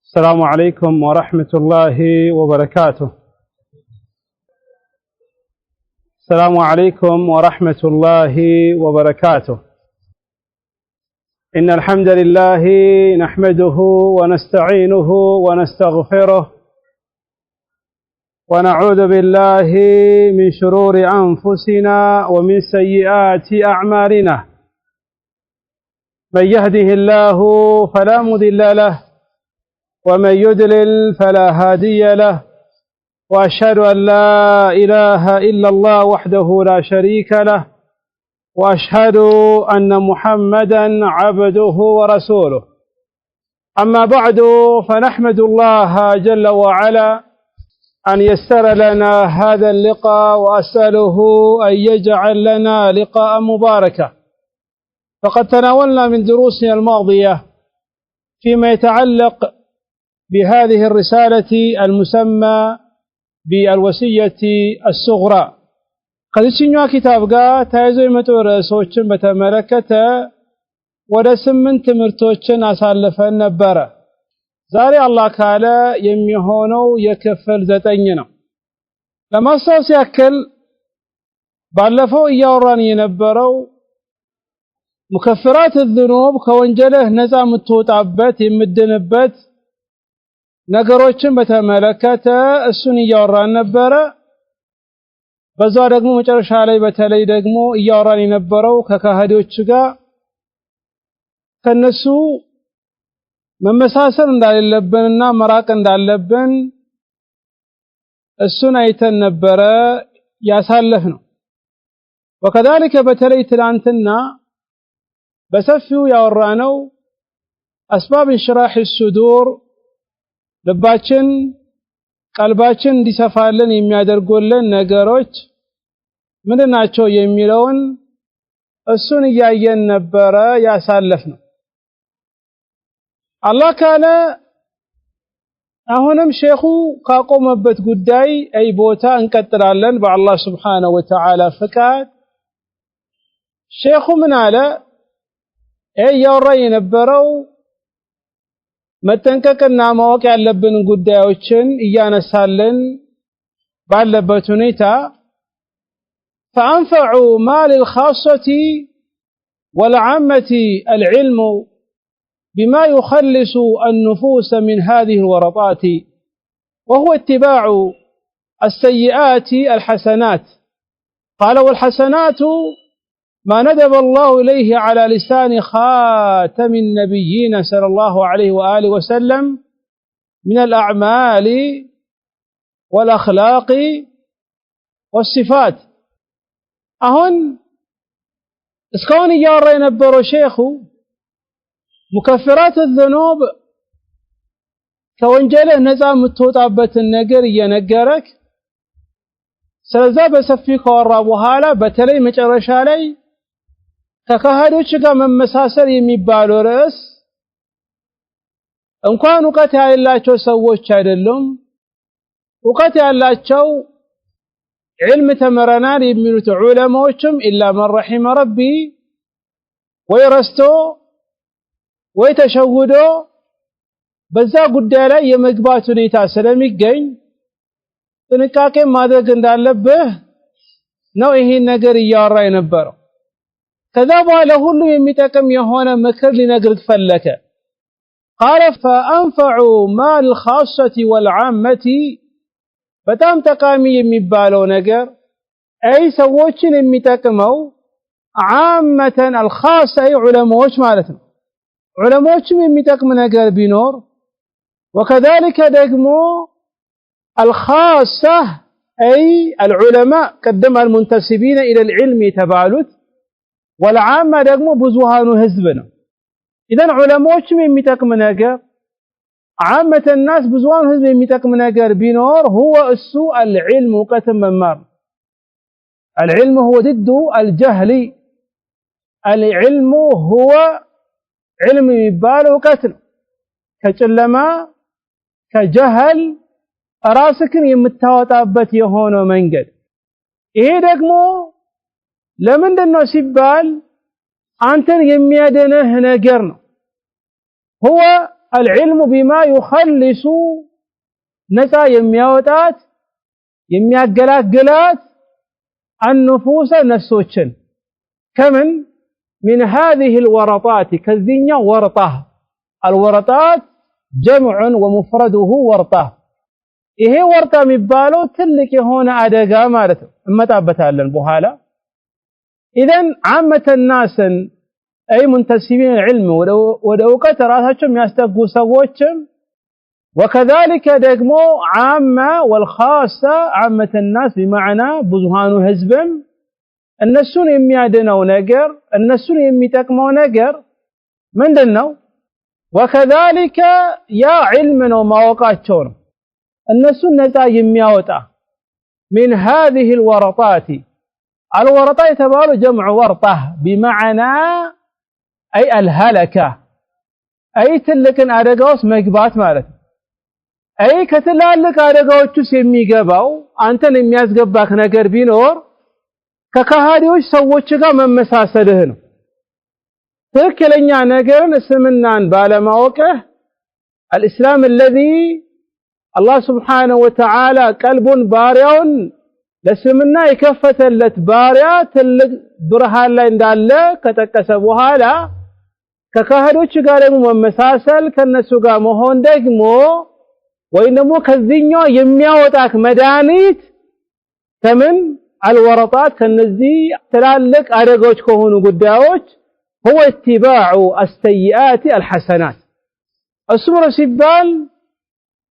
السلام عليكم ورحمة الله وبركاته. السلام عليكم ورحمة الله وبركاته. إن الحمد لله نحمده ونستعينه ونستغفره ونعوذ بالله من شرور أنفسنا ومن سيئات أعمالنا. من يهده الله فلا مضل له ومن يضلل فلا هادي له، وأشهد أن لا إله إلا الله وحده لا شريك له، وأشهد أن محمدا عبده ورسوله. أما بعد، فنحمد الله جل وعلا أن يسر لنا هذا اللقاء، وأسأله أن يجعل لنا لقاء مباركا. فقد تناولنا من دروسنا الماضية فيما يتعلق بهذه الرسالة المسمى بالوصية الصغرى. قد سنوا كتاب تايزو يمتو رأسوچن بتملكته ወደ 8 ትምህርቶችን አሳልፈን ነበረ። ዛሬ አላህ ካለ የሚሆነው የክፍል 9 ነው። ለማስታወስ ያክል ባለፈው እያወራን የነበረው ሙከፈራት الذنوب ከወንጀልህ ነፃ የምትወጣበት የምድንበት ነገሮችን በተመለከተ እሱን እያወራን ነበረ። በዛው ደግሞ መጨረሻ ላይ በተለይ ደግሞ እያወራን የነበረው ከካህዲዎች ጋር ከነሱ መመሳሰል እንዳሌለብንና መራቅ እንዳለብን እሱን አይተን ነበረ ያሳለፍነው። وكذلك በተለይ ትላንትና በሰፊው ያወራነው أسباب انشراح الصدور ልባችን ቀልባችን እንዲሰፋልን የሚያደርጉልን ነገሮች ምንድናቸው የሚለውን እሱን እያየን ነበረ ያሳለፍነው። አላህ ካለ አሁንም ሼኹ ካቆመበት ጉዳይ አይ ቦታ እንቀጥላለን በአላህ Subhanahu Wa Ta'ala ፍቃድ። ሼኹ ምን አለ? ያወራ የነበረው መጠንቀቅና ማወቅ ያለብን ጉዳዮችን እያነሳለን ባለበት ሁኔታ فأنفع ما للخاصة والعامة العلم بما يخلص النفوس من هذه الورطات، وهو اتباع السيئات الحسنات. قال والحسنات ما ندب الله إليه على لسان خاتم النبيين صلى الله عليه وآله وسلم من الأعمال والأخلاق والصفات. أهون اسكون يارا ينبرو شيخو مكفرات الذنوب كونجله نزام متوطابت النجر ينجرك ስለዛ በሰፊ ከወራ በኋላ በተለይ መጨረሻ ላይ ከካህዶች ጋር መመሳሰል የሚባለው ርዕስ እንኳን ዕውቀት ያላቸው ሰዎች አይደሉም ዕውቀት ያላቸው علم ተመረናል የሚሉት ዑለማዎችም ኢላ መን ረሒመ ረቢ ወይ ረስቶ ወይ ተሸውዶ በዛ ጉዳይ ላይ የመግባት ሁኔታ ስለሚገኝ ጥንቃቄ ማድረግ እንዳለብህ ነው ይሄን ነገር እያወራ የነበረው። ከዛ በኋላ ሁሉ የሚጠቅም የሆነ ምክር ሊነግርህ ፈለከ። قال فأنفع ما الخاصة والعامة በጣም ጠቃሚ የሚባለው ነገር አይ ሰዎችን የሚጠቅመው عامة الخاصة ዑለማዎች ማለት ነው። ዑለማዎችም የሚጠቅም ነገር ቢኖር وكذلك ደግሞ الخاصة أي العلماء قدم المنتسبين إلى العلم تبالت، والعامة ደግሞ ብዙሃኑ ህዝብ ነው። إذن علماዎችም የሚጠቅም ነገር عامة الناس ብዙሃኑ ህዝብ የሚጠቅም ነገር ቢኖር هو السوء العلم ዕውቀት መማር። العلم هو ضد الجهل، العلم هو علم የሚባለው ዕውቀት ነው። ከጨለማ ከጀህል ራስክን የምታወጣበት የሆነው መንገድ። ይሄ ደግሞ ለምንድነው ሲባል አንተን የሚያደነህ ነገር ነው። هو العلم بما يخلص نتا يمياوطات يمياغلاغلات النفوس نفسوچن كمن من هذه الورطات كذينيا ورطه الورطات جمع ومفرده ورطه ይሄ ወርጣ የሚባለው ትልቅ የሆነ አደጋ ማለት ነው እመጣበታለን በኋላ اذا عامه الناس اي منتسبين العلم ወደውቀት ራሳቸው የሚያስተጉ ሰዎችም وكذلك ደግሞ عامه والخاصه عامه الناس بمعنى ብዙሃኑ ህዝብም እነሱን የሚያድነው ነገር እነሱን የሚጠቅመው ነገር ምንድነው وكذلك يا علم ነው ማወቃቸው ነው እነሱን ነፃ የሚያወጣ من هذه الورطات الورطات የተባሉ جمع ورطه بمعنى اي الهلكه اي ትልቅን አደጋውስ መግባት ማለት አይ ከትላልቅ አደጋዎችስ የሚገባው አንተን የሚያስገባክ ነገር ቢኖር ከካሃዲዎች ሰዎች ጋር መመሳሰልህ ነው ትክክለኛ ነገርን እስልምናን ባለማወቅህ الاسلام الذي الله سبحانه وتعالى قلبን ባሪያውን ለስልምና የከፈተለት ባሪያ ትልቅ ብርሃን ላይ እንዳለ ከጠቀሰ በኋላ ከካሃዲዎች ጋር ደግሞ መመሳሰል ከነሱ ጋር መሆን ደግሞ ወይ ደግሞ ከዚህኛው የሚያወጣክ መድኃኒት ከምን الورطات ከነዚህ ትላልቅ አደጋዎች ከሆኑ ጉዳዮች هو اتباع السيئات الحسنات اسمر ሲባል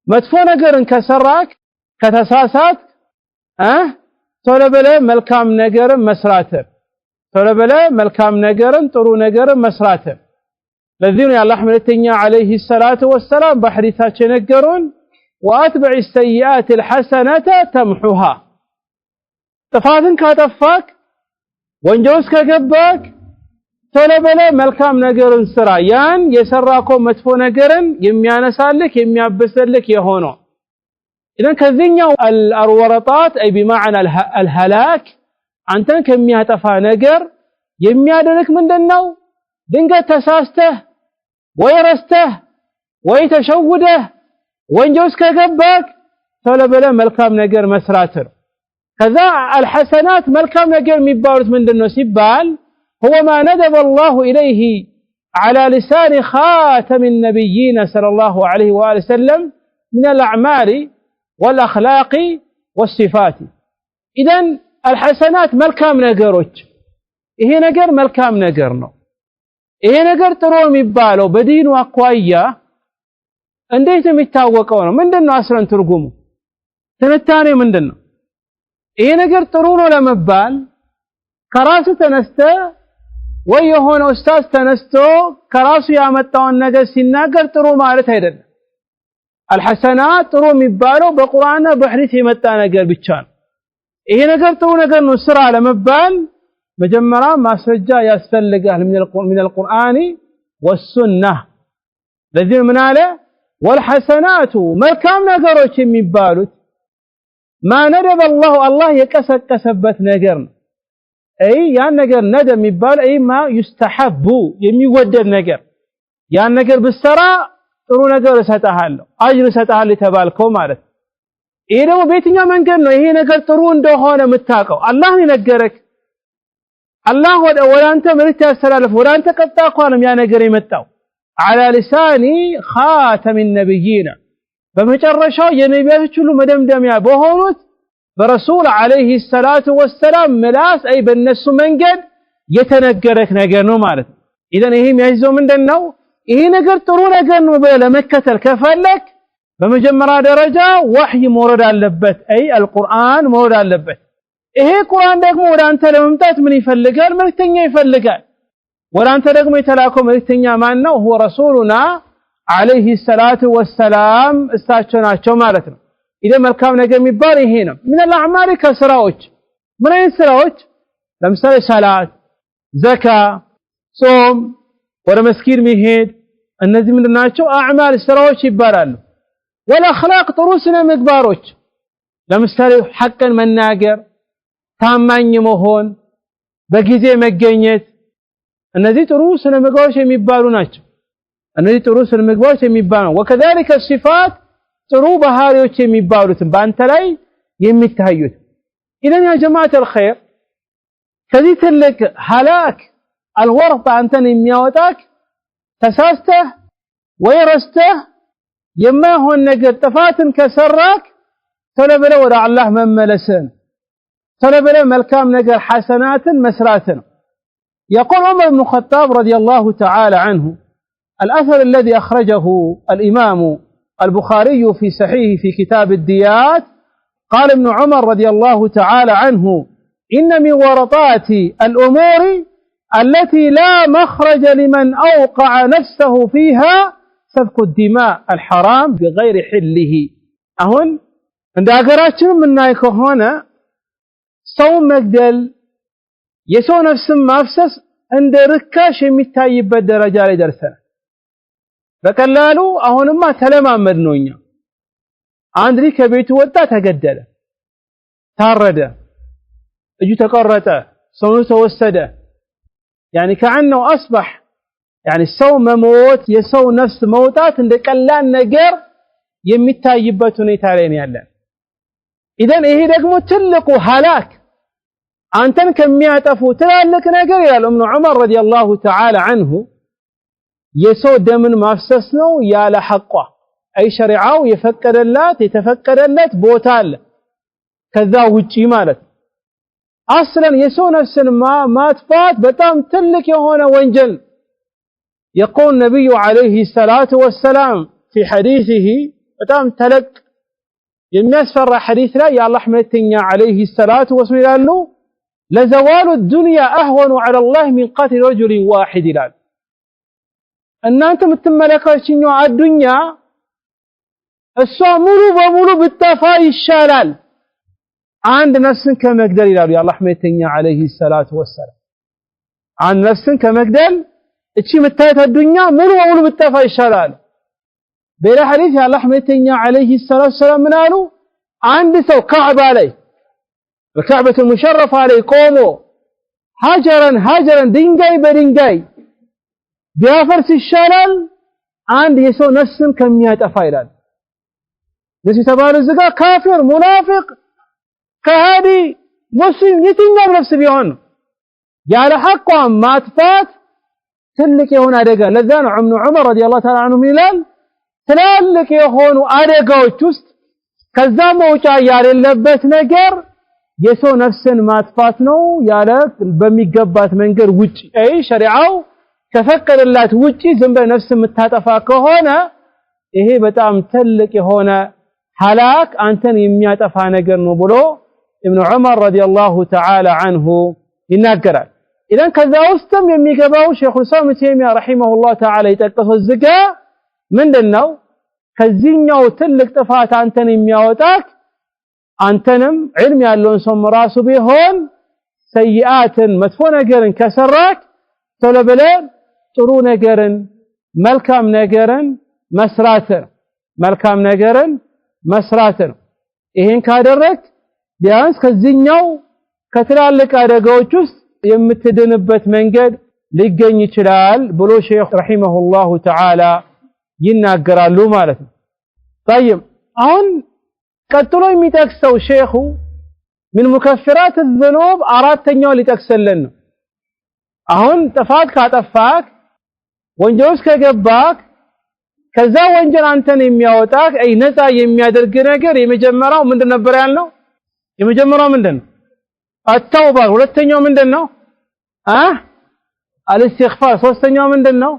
መጥፎ ነገርን ከሰራክ ከተሳሳት ቶሎ ብለህ መልካም ነገርን መስራት ቶሎ ብለህ መልካም ነገርን ጥሩ ነገርን መስራት ለዚህ ነው የአላህ መልእክተኛ አለይሂ ሰላቱ ወሰላም በሐዲሳቸው ነገሩን واتبع السيئات الحسنه تمحها ጥፋትን ካጠፋክ ወንጀል ከገባክ ቶሎ ብለህ መልካም ነገርን ስራ ያን የሰራከው መጥፎ ነገርን የሚያነሳልክ የሚያበሰልክ የሆነው إذن كذينيا الورطات أي بمعنى الهلاك أنتن كمياتفا نجر يميادنك من دنو دنجة تساسته ويرسته ويتشوده وينجوز كجبك طلب له ملكام نجر مسراتر كذا الحسنات ملكام نجر مبارز من دنو سبال هو ما ندب الله إليه على لسان خاتم النبيين صلى الله عليه وآله وسلم من الأعمال والأخلاق والصفات إذن الحسنات ملكام نجروች ይሄ ነገር መልካም ነገር ነው ይሄ ነገር ጥሩ የሚባለው በዲኑ አቋያ እንዴት የሚታወቀው ነው ምንድነው አስረን ትርጉሙ ትንታኔ ምንድነው ይሄ ነገር ጥሩ ነው ለመባል ከራሱ ተነስተ ወይ የሆነ ኡስታዝ ተነስቶ ከራሱ ያመጣውን ነገር ሲናገር ጥሩ ማለት አይደለም الحسنات ጥሩ የሚባለው በቁርአንና በሐዲስ የመጣ ነገር ብቻ ነው ይሄ ነገር ጥሩ ነገር ነው ስራ ለመባል መጀመሪያ ማስረጃ ያስፈልጋል من القرآن والسنة ለዚህ ምን አለ والحسنات መልካም ነገሮች የሚባሉት ما ندب الله የቀሰቀሰበት ነገር ነው አይ ያን ነገር ነደ የሚባል አይ ما يستحب የሚወደድ ነገር ያን ነገር ብሰራ ጥሩ ነገር እሰጣለሁ አጅር እሰጣለሁ ተባልከው ማለት ይሄ ደግሞ በየትኛው መንገድ ነው ይሄ ነገር ጥሩ እንደሆነ የምታውቀው አላህ ይነገረክ አላህ ወደ አንተ መልእክት ያስተላልፍ ወደ አንተ ቀጣቋንም ያ ነገር የመጣው على لسان خاتم النبيين በመጨረሻው የነቢያቶች ሁሉ መደምደሚያ በሆኑት በረሱል አለይሂ ሰላቱ ወሰላም ምላስ አይ በነሱ መንገድ የተነገረክ ነገር ነው ማለት ኢዘን ይሄ የሚያይዘው ምንድነው ይሄ ነገር ጥሩ ነገር ነው ለመከተል ከፈለክ በመጀመሪያ ደረጃ ወህይ መውረድ አለበት አይ القرآن መውረድ አለበት ይሄ ቁርአን ደግሞ ወደ አንተ ለመምጣት ምን ይፈልጋል መልእክተኛ ይፈልጋል ወደ አንተ ደግሞ የተላከው መልእክተኛ ማን ነው هو رسولنا عليه الصلاه والسلام እሳቸው ናቸው ማለት ነው ኢደ መልካም ነገር የሚባል ይሄ ነው من الاعمال ከስራዎች ምን አይነት ስራዎች ለምሳሌ ሰላት ዘካ ጾም ወደ መስጊድ መሄድ እነዚህ ምንድናቸው አዕማል ስራዎች ይባላሉ ወለአኽላቅ ጥሩ ስነ ምግባሮች ለምሳሌ ሐቅን መናገር ታማኝ መሆን በጊዜ መገኘት እነዚህ ጥሩ ስነ ምግባሮች የሚባሉ ናቸው እነዚህ ጥሩ ስነ ምግባሮች የሚባሉ وكذلك الصفات ጥሩ ባህሪዎች የሚባሉት በአንተ ላይ የሚታዩት إذن يا جماعة الخير ከዚህ ትልቅ ሀላክ አልወርጥ አንተን የሚያወጣክ ተሳስተህ ወይ ረስተህ የማይሆን ነገር ጥፋትን ከሰራክ ቶሎ ብለህ ወደ አላህ መመለስን ቶሎ ብለህ መልካም ነገር ሐሰናትን መስራትን يقول عمر بن الخطاب رضي الله تعالى عنه الأثر الذي أخرجه الإمام البخاري في صحيحه في كتاب الديات قال ابن عمر رضي الله تعالى عنه إن من ورطات الأمور التي لا مخرج لمن أوقع نفسه فيها سفك الدماء الحرام بغير حله أهون عند أقراتهم من نايكو هنا صوم مقدل يسو نفس مافسس عند ركاش يمتايب الدرجة لدرسنا فقالوا أهون ما تلما مدنونيا عندي كبيت وطا تقدل تارد اجو تقرته صوم توسده يعني كأنه أصبح يعني الصوم موت يسو نفس موتات عند قلال ነገር የሚታይበት ሁኔታ ላይ ነው ያለን إذن ይሄ ደግሞ ትልቁ ሀላክ አንተን ከሚያጠፉ ትላልቅ ነገር ይላል ابن عمر رضي الله تعالى عنه የሰው ደምን ማፍሰስ ነው ያለ ሐቋ አይ ሸሪዓው የፈቀደላት የተፈቀደለት ቦታ አለ ከዛ ውጪ ማለት أصلاً يسو نفس ما تفات بتام تلك يهون وانجل يقول النبي عليه الصلاة والسلام في حديثه بتام تلك يمسفر حديث لا يا الله حمدتني عليه الصلاة والسلام له لزوال الدنيا أهون على الله من قتل رجل واحد لان أن أنت متملكين على الدنيا السامر ومولو بالتفاي الشلال عند نفس كمقدر يا الله حميتني عليه الصلاة والسلام عند نفس كمقدر اتشي متايت الدنيا مولو بالتفاي الشلال بلا حديث يا الله حميتني عليه الصلاة والسلام من قالوا عند سو كعب عليه الكعبة المشرفة عليه قوموا هاجرا دينجاي بدينجاي بيافرس الشلال عند يسو نفس كميات أفايلان نسي تبار الزقاء كافر منافق كهادي مسلم يتنجم نفس بيهون يالا حقا ما تفات تلك يهون أدقا لذان ابن عمر رضي الله تعالى عنه ميلان تلالك يهون أدقا وچست كذا موچا يالي اللبت نقر يسو نفس ما تفاتنو يالا بميقبات منقر وچي أي شريعو كفكر الله توجي زنبه نفس متاتفا كهونا إيه بتام تلك يهون هلاك أنتن يمياتفا نقر نبلو ابن عمر رضي الله تعالى عنه ينقرأ إذن كذا أستم يميقباو شيخ الإسلام تيمية رحمه الله تعالى يتقص الزكاة من دنو كذينيو تلك تفات أنتن يمياوتاك أنتنم علمي اللون سم راسو بيهون سيئات مدفونة قرن كسراك طلبلين طرو نقرن ملكام نقرن مسراتر إيهن كادرك ቢያንስ ከዚህኛው ከትላልቅ አደጋዎች ውስጥ የምትድንበት መንገድ ሊገኝ ይችላል ብሎ ሼክ ረሂመሁላሁ ተዓላ ይናገራሉ ማለት ነው። طيب አሁን ቀጥሎ የሚጠቅሰው ሼኹ من مكفرات الذنوب አራተኛው ሊጠቅሰልን ነው። አሁን ጥፋት ካጠፋክ ወንጀል ውስጥ ከገባክ ከዛ ወንጀል አንተን የሚያወጣክ አይ ነፃ የሚያደርግ ነገር የመጀመሪያው ምንድን ነበር ያልነው? የመጀመሪያው ምንድነው? አተውባ። ሁለተኛው ምንድነው? الاستغفار። ሶስተኛው ምንድነው?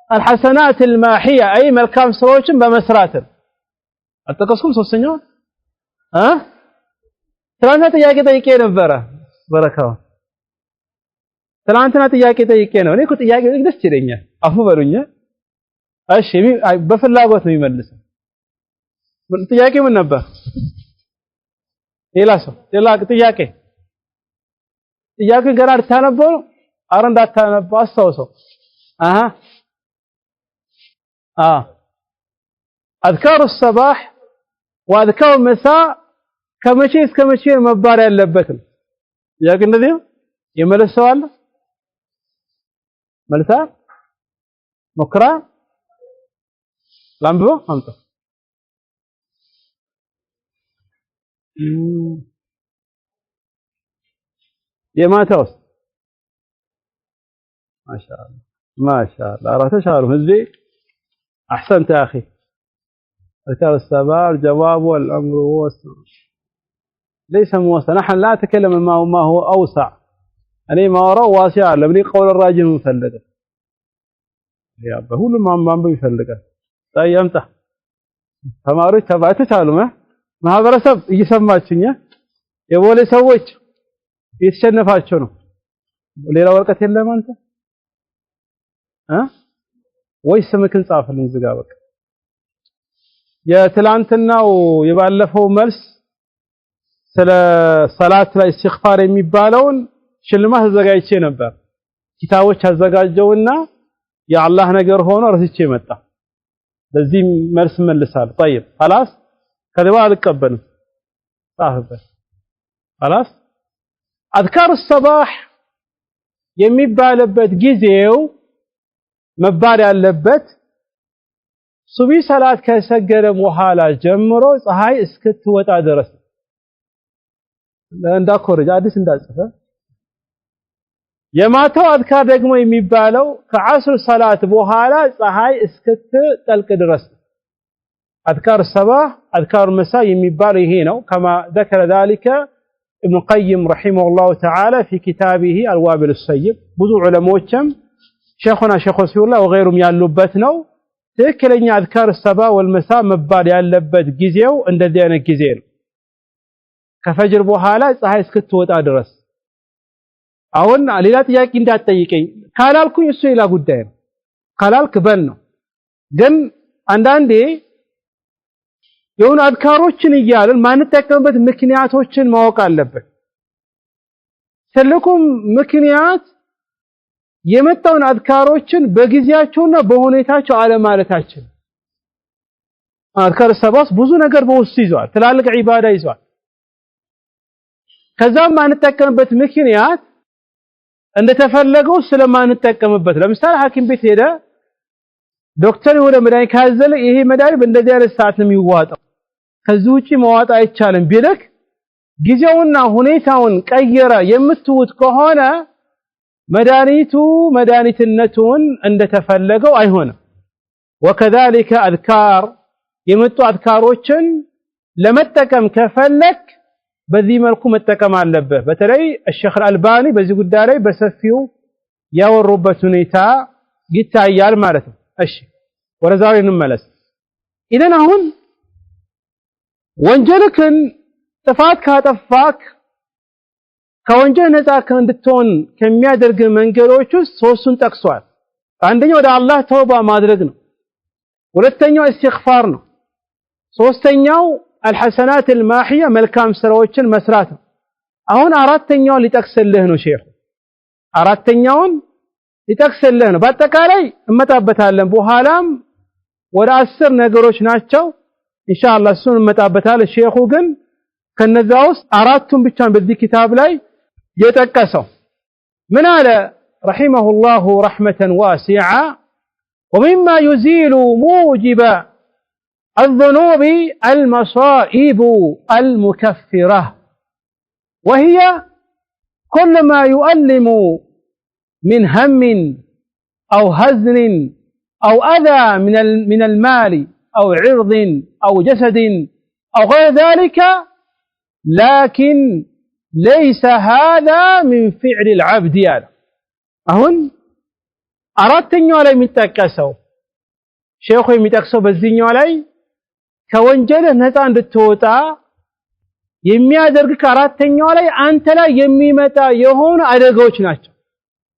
الحسنات الماحية أي መልካም ስራዎችን በመስራት አጠቀስኩም። ሶስተኛው ትናንትና ጥያቄ ጠይቄ ነበረ። በረካው ትናንትና ጥያቄ ጠይቄ ነው። እኔ እኮ ጥያቄ ደስ ይለኛል። አፉ በሉኝ። እሺ በፍላጎት ነው የሚመልሰው። ጥያቄ ምን ነበር? ሌላ ጥያቄ ገና አታነበው? ኧረ እንዳታነበው አስታውሰው። أذكار الصباح وأذكار المساء ከመቼ እስከ መቼ መባር ያለበት? ጥያቄ እንደዚህ ነው። የመለሰው አለ? መልሳ مكرا لامبو أنت ما توس ما شاء الله ما شاء الله أرى تشعر هذي أحسنت يا أخي أذكار السبع الجواب والأمر هو ليس موسع نحن لا نتكلم ما هو أوسع أنا ما وراء واسع لبني قول الراجل مفلده يا بقول ما بيفلقه طيب امتى ተማሪዎች ተባይተቻሉ ማህበረሰብ እየሰማችኛ የቦሌ ሰዎች እየተሸነፋቸው ነው ሌላ ወርቀት የለም አንተ ወይስ ስምክን ጻፍልኝ ዝጋ በቃ የትላንትናው የባለፈው መልስ ስለ ሰላት ላይ ኢስቲግፋር የሚባለውን ሽልማት አዘጋጅቼ ነበር ኪታቦች አዘጋጀውና የአላህ ነገር ሆኖ ረስቼ መጣ በዚህ መልስ መልሳል طيب خلاص ከደባ አልቀበልም صاحبه خلاص اذكار الصباح የሚባልበት ጊዜው መባል ያለበት ሱቢ ሰላት ከሰገደ በኋላ ጀምሮ ፀሐይ እስክትወጣ ድረስ እንዳኮረጅ አዲስ እንዳጽፈ የማታው አዝካር ደግሞ የሚባለው ከዓስር ሰላት በኋላ ፀሐይ እስክትጠልቅ ድረስ አዝካር ሰባህ አዝካር መሳ የሚባለው ይሄ ነው كما ذكر ذلك ابن القيم رحمه الله تعالى في كتابه الوابل الصيب ብዙ ዑለሞችም ሸኹና ሸኹ ሲውላ ወገይሩም ያሉበት ነው ትክክለኛ አዝካር ሰባህ ወልመሳ መባል ያለበት ጊዜው እንደዚህ አይነት ጊዜ ነው ከፈጅር በኋላ ፀሐይ እስክትወጣ ድረስ አሁን ሌላ ጥያቄ እንዳትጠይቀኝ ካላልኩኝ እሱ ሌላ ጉዳይ ነው ካላልክ በል ነው ግን አንዳንዴ የሆኑ አዝካሮችን እያልን ማንጠቀምበት ምክንያቶችን ማወቅ አለብን ትልቁም ምክንያት የመጣውን አዝካሮችን በጊዜያቸውና በሁኔታቸው አለማለታችን አዝካር ሰባስ ብዙ ነገር በውስጥ ይዟል ትላልቅ ዒባዳ ይዟል ከዛም ማንጠቀምበት ምክንያት እንደተፈለገው ስለማንጠቀምበት ለምሳሌ ሐኪም ቤት ሄደ ዶክተር የሆነ መድኃኒት ካዘለ ይሄ መድኃኒት እንደዚህ አይነት ሰዓት ነው የሚዋጣው ከዚህ ውጪ መዋጣ አይቻልም ቢልክ ጊዜውና ሁኔታውን ቀየረ የምትውት ከሆነ መድኃኒቱ መድኃኒትነቱን እንደተፈለገው አይሆንም وكذلك اذكار የመጡ አዝካሮችን ለመጠቀም ከፈለክ በዚህ መልኩ መጠቀም አለበት በተለይ الشيخ الألباني በዚህ ጉዳይ ላይ በሰፊው ያወሩበት ሁኔታ ይታያል ማለት ነው እሺ ወረዛው እንመለስ ኢደን አሁን ወንጀልክን ጥፋት ካጠፋክ ከወንጀል ነፃ እንድትሆን ከሚያደርግ መንገዶች ውስጥ ሶስቱን ጠቅሷል አንደኛው ወደ አላህ ተውባ ማድረግ ነው ሁለተኛው ኢስቲግፋር ነው ሶስተኛው الحسنات الماحيه መልካም ስራዎችን መስራት ነው አሁን አራተኛው ሊጠቅስልህ ነው ሼኹ አራተኛውን ሊጠቅስልህ ነው በአጠቃላይ እመጣበታለን በኋላም ወደ 10 ነገሮች ናቸው ኢንሻአላህ እሱን እመጣበታለን ሼኹ ግን ከነዛ ውስጥ አራቱን ብቻ በዚህ ኪታብ ላይ የጠቀሰው ምን አለ رحمه الله رحمة واسعة ومما يزيل موجب الذنوب المصائب المكفرة وهي كل ما يؤلم من هم أو هزن أو أذى من المال أو عرض أو جسد أو غير ذلك لكن ليس هذا من فعل العبد يعني أهون أردتني على متكسو شيخي متكسو بزيني علي ከወንጀል ነፃ እንድትወጣ የሚያደርግ አራተኛው ላይ አንተ ላይ የሚመጣ የሆኑ አደጋዎች ናቸው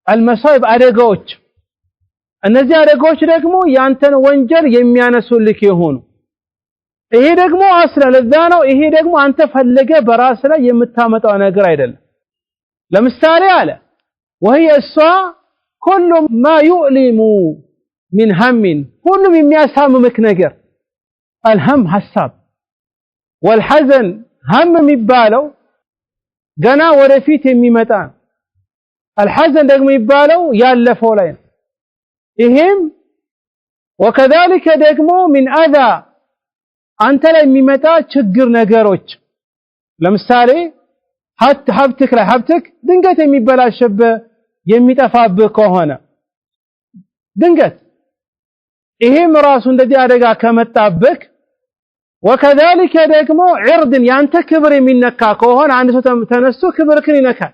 አልመሳይብ አደጋዎች እነዚህ አደጋዎች ደግሞ ያንተን ወንጀል የሚያነሱልክ የሆኑ ይሄ ደግሞ አስራ ለዛ ነው ይሄ ደግሞ አንተ ፈለገ በራስ ላይ የምታመጣው ነገር አይደለም ለምሳሌ አለ وهي كل ما يؤلم من هم ሁሉም የሚያሳምምክ ነገር الهم حساب والحزن هم የሚባለው ገና ወደፊት የሚመጣ الحزن ደግሞ የሚባለው ያለፈው ላይ ይሄም وكذلك ደግሞ من اذى አንተ ላይ የሚመጣ ችግር ነገሮች ለምሳሌ ሀብትክ ድንገት የሚበላሽብህ የሚጠፋብህ ከሆነ ድንገት ይሄም ራሱ እንደዚህ አደጋ ከመጣብህ وكذلك ደግሞ عرض ያንተ ክብር የሚነካ ከሆነ አንድ ሰው ተነስቶ ክብርክን ይነካል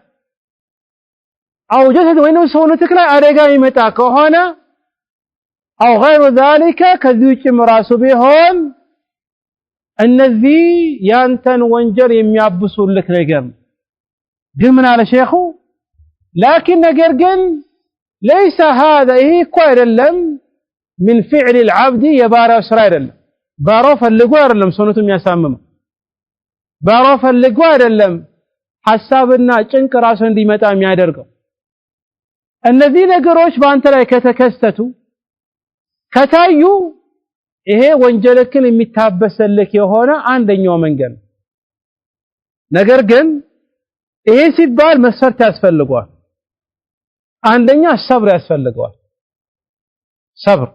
አው ጀሰድ ወይንም ሰውነትክ ላይ አደጋ ይመጣ ከሆነ አው غير ذلك ከዚህ ውጭ ራሱ ቢሆን እነዚህ ያንተን ወንጀል የሚያብሱልክ ነገር ግን ምን አለ ሼኹ لكن ነገር ግን ليس هذا ይሄ እኮ አይደለም من فعل العبد የባሪያው ስራ አይደለም ባሪያው ፈልጎ አይደለም ሰውነቱ የሚያሳምመው ባሪያው ፈልጎ አይደለም ሐሳብና ጭንቅ ራሱ እንዲመጣ የሚያደርገው እነዚህ ነገሮች በአንተ ላይ ከተከሰቱ ከታዩ ይሄ ወንጀልክን የሚታበሰልክ የሆነ አንደኛው መንገድ ነገር ግን ይሄ ሲባል መስፈርት ያስፈልገዋል አንደኛ ሰብር ያስፈልገዋል ሰብር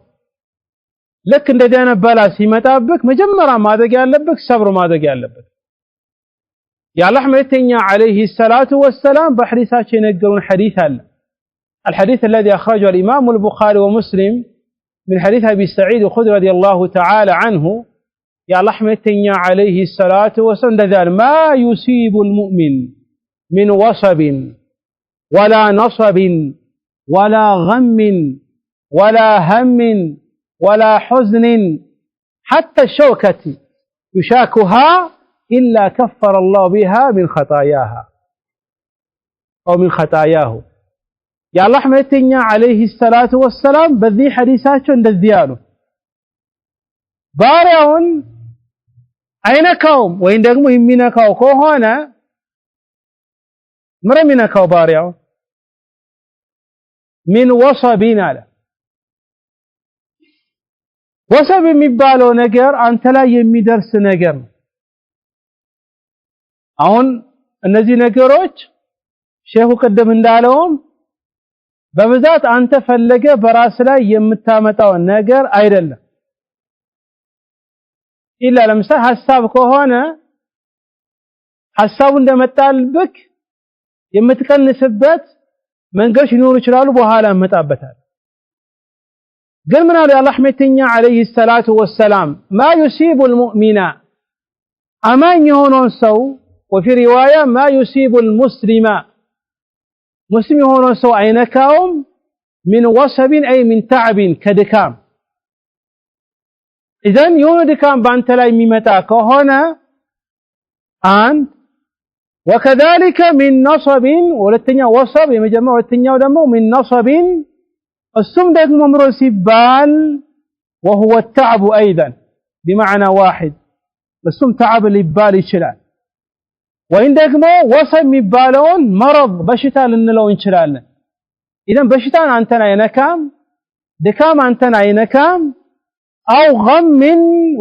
ለክ እንደደነ ባላ ሲመጣብክ መጀመሪያ ማድረግ ያለብክ ሰብር ማድረግ ያለብክ የአላህ መልእክተኛ عليه الصلاه والسلام በሐዲሳቸው የነገሩን ሐዲስ አለ الحديث الذي اخرجه الامام البخاري ومسلم من حديث ابي سعيد الخدري رضي الله تعالى عنه يا الله متنيا عليه الصلاه والسلام ما يصيب المؤمن من وصب ولا نصب ولا غم ولا هم ولا حزن حتى الشوكة يشاكها إلا كفر الله بها من خطاياها أو من خطاياه يا الله متنيا عليه الصلاة والسلام بذي حديثات እንደዚያሉ ባሪያውን አይነካውም ወይም ደግሞ የሚነካው ከሆነ ምረሚነካው ባሪያው من وصبين አለ ወሰብ የሚባለው ነገር አንተ ላይ የሚደርስ ነገር አሁን እነዚህ ነገሮች ሼኹ ቀደም እንዳለውም በብዛት አንተ ፈለገ በራስ ላይ የምታመጣው ነገር አይደለም ኢላ ለምሳሌ ሐሳብ ከሆነ ሐሳቡ እንደመጣልብክ የምትቀንስበት መንገዶች ሊኖሩ ይችላሉ በኋላ መጣበታል ግን ምን አለ አላህ መተኛ عليه الصلاه والسلام ما يصيب المؤمن አማኝ የሆነውን ሰው وفي روايه ما يصيب المسلم مسلم የሆነውን ሰው አይነካውም من وصب اي من تعب كدكام اذن የሆነ ድካም ባንተ ላይ የሚመጣ ከሆነ አንድ وكذلك من نصب ሁለተኛው ወሰብ የመጀመሪያው ሁለተኛው ደግሞ من نصب السم ደግሞ ምሮ ሲባል وهو التعب ايضا بمعنى واحد السم تعب ሊባል ይችላል ወይም ደግሞ ወሰብ የሚባለውን መረض በሽታ ልንለው እንችላለን ኢደን በሽታን አንተን አይነካም ድካም አንተን አይነካም አው غم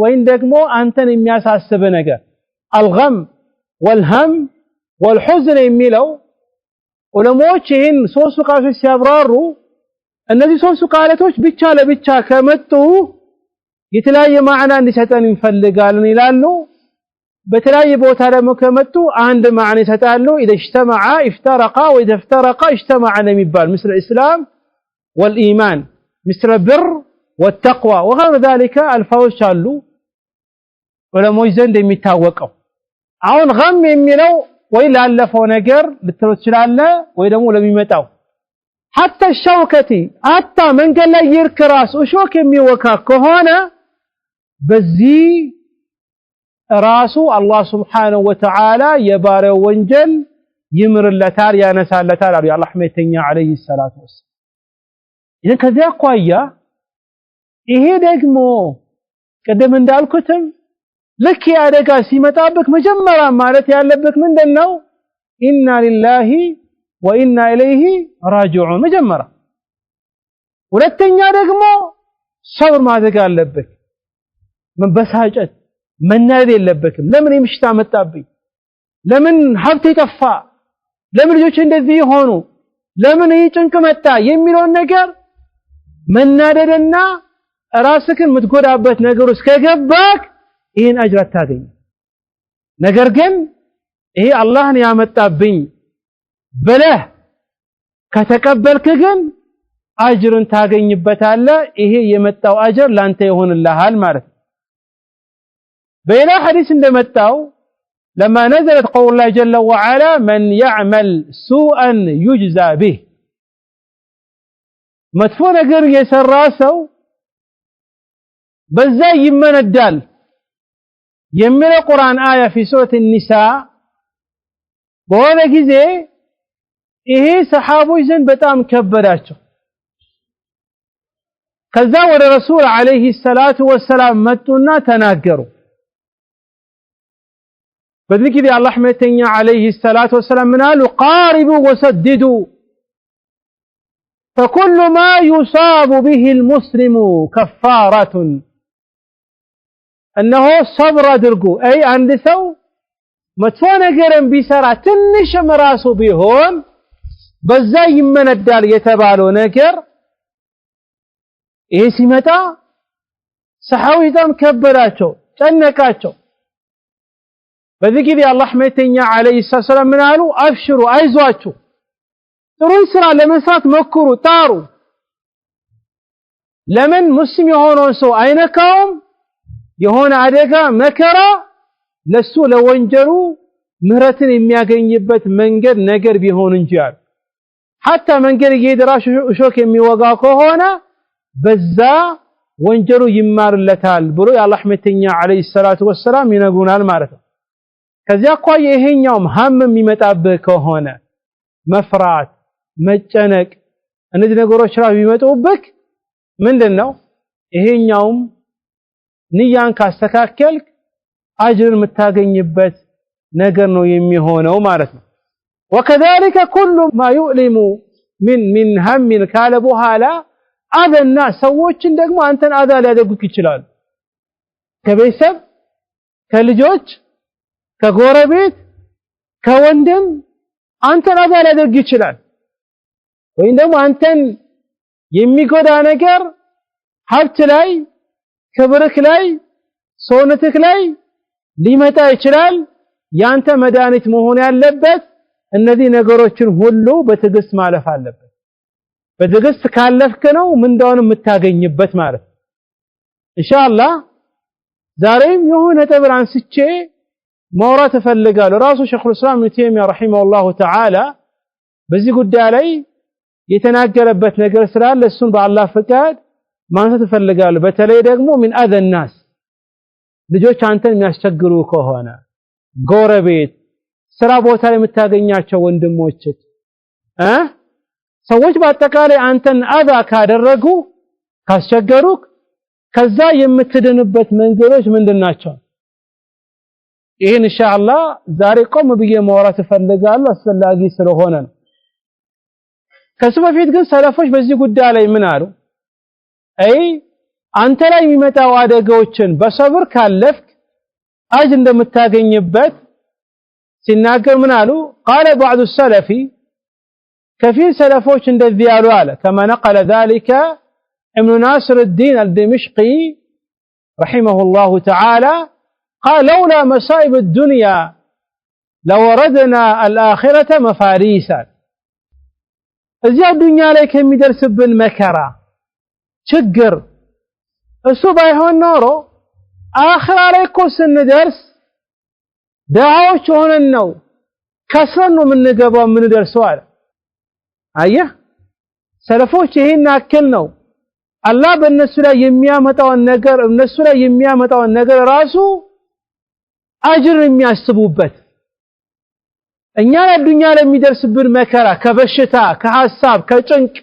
ወይም ደግሞ አንተን የሚያሳስብ ነገር الغم والهم والحزن የሚለው ዑለማዎች ይህን ሶስቱ ቃሎች ሲያብራሩ እነዚህ ሶስቱ ቃላቶች ብቻ ለብቻ ከመጡ የተለያየ ማዕና እንዲሰጠን እንፈልጋለን ይላሉ በተለያየ ቦታ ደግሞ ከመጡ አንድ ማዕና ይሰጣሉ اذا اجتمع افترق واذا افترق اجتمع የሚባል مثل الاسلام والايمان مثل البر والتقوى وغير ذلك الفوز አሉ ዑለማዎች ዘንድ የሚታወቀው አሁን غم የሚለው ወይ ላለፈው ነገር ልትለው ትችላለህ ወይ ደግሞ ለሚመጣው حتى الشوكة حتى መንገድ ላይ ይርክራስ ሾክ የሚወካ ከሆነ በዚህ ራሱ አላህ Subhanahu Wa Ta'ala የባሪያው ወንጀል ይምርለታል ያነሳለታል አሉ የአላህ መልእክተኛ عليه الصلاه والسلام ይሄን ከዚያ አኳያ ይሄ ደግሞ ቀደም እንዳልኩትም ልክ ያደጋ ሲመጣብክ መጀመሪያ ማለት ያለብክ ምንድነው ኢና ሊላሂ ወኢና ኢለይሂ ራጂዑን መጀመሪያ ሁለተኛ ደግሞ ሰብር ማድረግ አለብክ መበሳጨት መናደድ የለበክም ለምን የምሽታ መጣብኝ ለምን ሀብቴ ጠፋ ለምን ልጆች እንደዚህ ሆኑ ለምን ይጭንቅ መጣ የሚለው ነገር መናደድና ራስክን የምትጎዳበት ነገር ውስጥ ከገባክ ይሄን አጅር አታገኝ። ነገር ግን ይሄ አላህን ያመጣብኝ ብለህ ከተቀበልክ ግን አጅርን ታገኝበታለህ። ይሄ የመጣው አጅር ላንተ ይሆንልሃል ማለት ነው። በሌላ ሐዲስ እንደመጣው لما نزلت قول الله جل وعلا من يعمل سوءا يجزى به መጥፎ ነገር የሰራ ሰው በዛ ይመነዳል የሚለው ቁርአን አያ في سورة النساء በሆነ ጊዜ ይሄ ሰሃቦች ዘንድ በጣም ከበዳቸው። ከዛ ወደ ረሱል አለይሂ ሰላቱ ወሰላም መጡና ተናገሩ። በዚህ ጊዜ አላህ መልእክተኛ አለይሂ ሰላቱ ወሰላም ምን አሉ? ቃሪቡ ወሰድዱ فكل ما يصاب به المسلم كفارة እነሆ ሰብር አድርጉ። አይ አንድ ሰው መጥፎ ነገርን ቢሰራ ትንሽም ራሱ ቢሆን በዛ ይመነዳል የተባለው ነገር ይሄ ሲመጣ ሰሃዊታም ከበዳቸው፣ ጨነቃቸው። በዚህ ጊዜ አላህ መልእክተኛ አለይሂ ሰላም ምን አሉ? አብሽሩ፣ አይዟችሁ፣ ጥሩ ስራ ለመስራት ሞክሩ፣ ጣሩ። ለምን ሙስሊም የሆነውን ሰው አይነካውም? የሆነ አደጋ መከራ ለሱ ለወንጀሉ ምህረትን የሚያገኝበት መንገድ ነገር ቢሆን እንጂ አሉ። ሐታ መንገድ እየደራሽ እሾክ የሚወጋ ከሆነ በዛ ወንጀሉ ይማርለታል ብሎ የአላህ መልእክተኛ አለይሂ ሰላቱ ወሰላም ይነግሩናል ማለት ነው። ከዚያ አኳያ ይሄኛውም ሀም የሚመጣብህ ከሆነ መፍራት፣ መጨነቅ እነዚህ ነገሮች ራሱ ቢመጡብህ ምንድነው ይሄኛውም ንያን ካስተካከልክ አጅርን የምታገኝበት ነገር ነው የሚሆነው ማለት ነው። وكذلك كل ما يؤلم من هم ካለ በኋላ አዘና ሰዎችን ደግሞ አንተን አዛ ሊያደርጉክ ይችላሉ። ከቤተሰብ፣ ከልጆች፣ ከጎረቤት፣ ከወንድም አንተን አዛ ሊያደርግ ይችላል። ወይም ደግሞ አንተን የሚጎዳ ነገር ሀብት ላይ፣ ክብርክ ላይ፣ ሰውነትክ ላይ ሊመጣ ይችላል። ያንተ መድኃኒት መሆን ያለበት እነዚህ ነገሮችን ሁሉ በትዕግስት ማለፍ አለበት። በትዕግስት ካለፍክ ነው ምንዳውን የምታገኝበት ማለት ነው። ኢንሻአላህ ዛሬም የሆነ ነጥብ አንስቼ ማውራት እፈልጋለሁ። ራሱ ሸይኹል ኢስላም ኢብኑ ተይሚያ ረሂመሁላሁ ተዓላ በዚህ ጉዳይ ላይ የተናገረበት ነገር ስላለ እሱን በአላህ ፍቃድ ማንሳት እፈልጋለሁ። በተለይ ደግሞ ምን አዘናስ ልጆች አንተን የሚያስቸግሩ ከሆነ ጎረቤት፣ ስራ ቦታ ላይ የምታገኛቸው ወንድሞች ሰዎች በአጠቃላይ አንተን አዛ ካደረጉ ካስቸገሩክ ከዛ የምትድንበት መንገዶች ምንድናቸው? ይሄን ኢንሻአላህ ዛሬ ቆም ብዬ ማውራት እፈልጋለሁ፣ አስፈላጊ ስለሆነ ነው። ከሱ በፊት ግን ሰለፎች በዚህ ጉዳይ ላይ ምን አሉ? አይ አንተ ላይ የሚመጣው አደጋዎችን በሰብር ካለፍክ አጅር እንደምታገኝበት ሲናገር ምን አሉ? قال بعض السلف كثير سلفوች እንደዚህ ያሉ አለ كما نقل ذلك ابن ناصر الدين الدمشقي رحمه الله تعالى قال لولا مصائب الدنيا لوردنا الآخرة مفاريسا እዚያ ዱንያ ላይ ከሚደርስብን መከራ ችግር እሱ ባይሆን ኖሮ አኺራ ላይ እኮ ስንደርስ ደሃዎች ሆነን ነው ከስረን ነው የምንገባው የምንደርሰው አለ። አየህ ሰለፎች ይሄን አክል ነው አላህ በእነሱ ላይ የሚያመጣውን ነገር ራሱ አጅር የሚያስቡበት። እኛ ለዱንያ ላይ የሚደርስብን መከራ ከበሽታ፣ ከሐሳብ፣ ከጭንቅ፣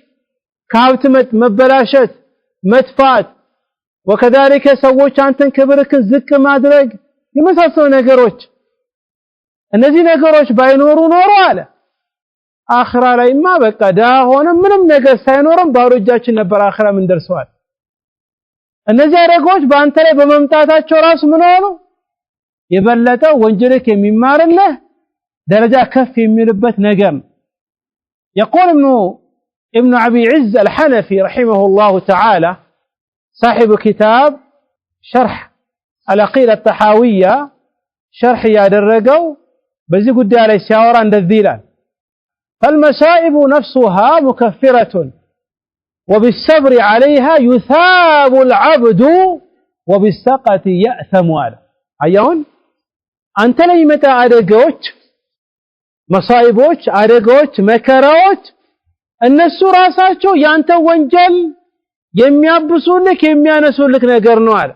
ከሀብት መበላሸት፣ መጥፋት ወከዛሊከ ሰዎች አንተን ክብርክን ዝቅ ማድረግ የመሳሰሉ ነገሮች እነዚህ ነገሮች ባይኖሩ ኖሮ አለ አኺራ ላይማ በቃ ዳ ሆነ ምንም ነገር ሳይኖርም ባዶ እጃችን ነበር አኺራ ምን ደርሰዋል። እነዚህ አደጋዎች በአንተ ላይ በመምጣታቸው ራሱ ምን ሆኑ? የበለጠ ወንጀልክ የሚማርልህ ደረጃ ከፍ የሚልበት ነገር። يقول ابن ابن أبي عز الحنفي رحمه الله تعالى صاحب كتاب شرح العقيدة الطحاوية شرح يادرقوا بزي قد على الشاورة عند الذيلان فالمصائب نفسها مكفرة وبالصبر عليها يثاب العبد وبالسقط يأثم على أيون أنت لي متى أدقوت مصائبوች አደጋዎች መከራዎች እነሱ ራሳቸው ያንተ ወንጀል የሚያብሱልክ የሚያነሱልክ ነገር ነው አለ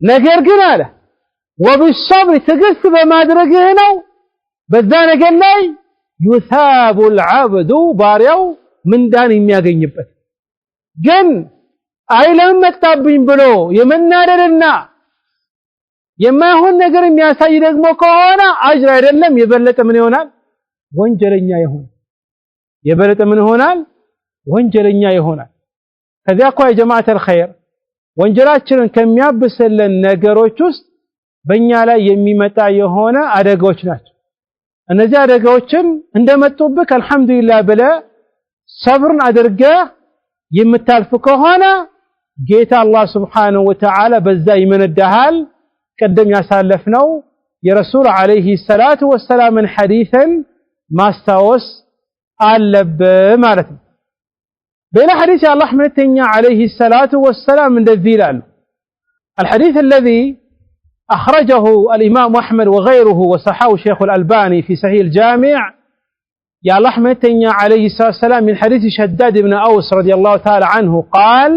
ነገር ግን አለ وبالصبر ትግስት በማድረግህ ነው በዛ ነገር ላይ يثاب العبد ባሪያው ምንዳን የሚያገኝበት ግን አይለም መጣብኝ ብሎ የመናደድና የማይሆን ነገር የሚያሳይ ደግሞ ከሆነ አጅር አይደለም የበለጠ ምን ይሆናል ወንጀለኛ ይሆናል የበለጠ ምን ይሆናል ወንጀለኛ ይሆናል ከዚያ እኮ የጀማዓት الخير ወንጀላችንን ከሚያብስልን ነገሮች ውስጥ በእኛ ላይ የሚመጣ የሆነ አደጋዎች ናቸው እነዚህ አደጋዎችን እንደመጡብህ አልহামዱሊላህ ብለ ሰብርን አድርገ የምታልፍ ከሆነ ጌታ አላህ Subhanahu Wa Ta'ala በዛ ይመነዳሃል قدم ያሳለፍነው የረሱል አለይሂ ሰላቱ ወሰላም ሐዲስን ማስታወስ አለብህ ማለት ነው بين حديث الله ملتኛ عليه الصلاة والسلام እንደዚህ ይላል الحديث الذي أخرجه الإمام أحمد وغيره وصححه الشيخ الألباني في صحيح الجامع يا الله ملتኛ عليه الصلاة والسلام من حديث شداد بن أوس رضي الله تعالى عنه قال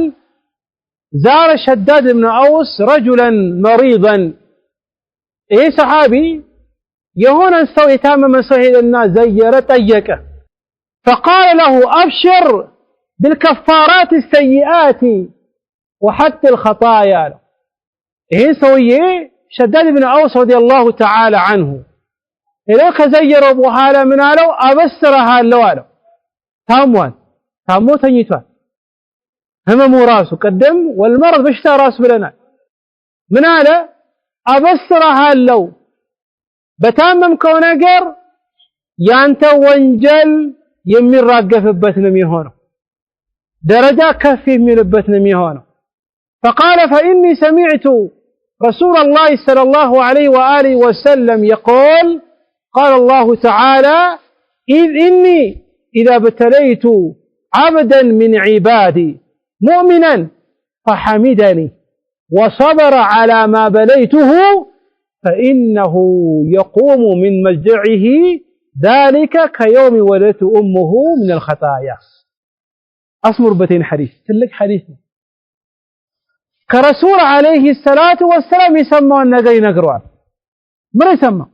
زار شداد بن أوس رجلا مريضا إيه صحابي يهونا سوى يتامم سوى الناس زيارة طيقه فقال له أبشر بالكفارات السيئات وحتى الخطايا إيه سوى شداد بن أوس رضي الله تعالى عنه إذا كزير أبو حالة من آلو أبسرها اللوالو تامو تنيتوان هممو راسه قدم والمرض بشتا راس بلنا من هذا أبصرها اللو بتامم كوناقر يانتا وانجل يمي راقف ببتنا ميهونه درجة كفي من ببتنا ميهونه فقال فإني سمعت رسول الله صلى الله عليه وآله وسلم يقول قال الله تعالى إذ إني إذا ابتليت عبدا من عبادي مؤمنا فحمدني وصبر على ما بليته فإنه يقوم من مجدعه ذلك كيوم ولدت أمه من الخطايا أصمر بتين حديث تلك حديث كرسول عليه الصلاة والسلام يسمى النقي نقروان من يسمى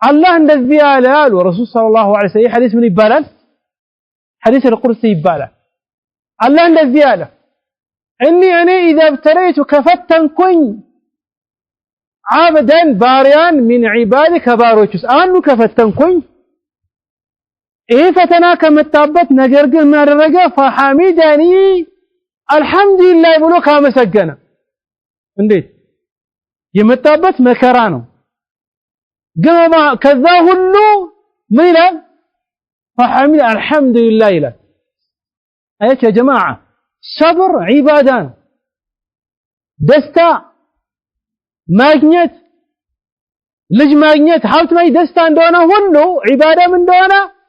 الله الذي قال ورسول صلى الله عليه وسلم حديث من يبالان حديث القرسي يبالان الله الذي قال إني أنا إذا ابتليت كفتنكن عبدا باريان من عبادك باروچس أنو كفتنكن إيه فتناك متابت نجرقل من الرقا فحمدني الحمد لله يقولوا كما سجنا انديت يمتابت مكرانو قما كذا هلو ميلا فحمد الحمد لله إله أيش يا جماعة صبر عبادان دستا ماجنت لج ماجنت حاولت ما يدستا دونا هلو عبادة من دونا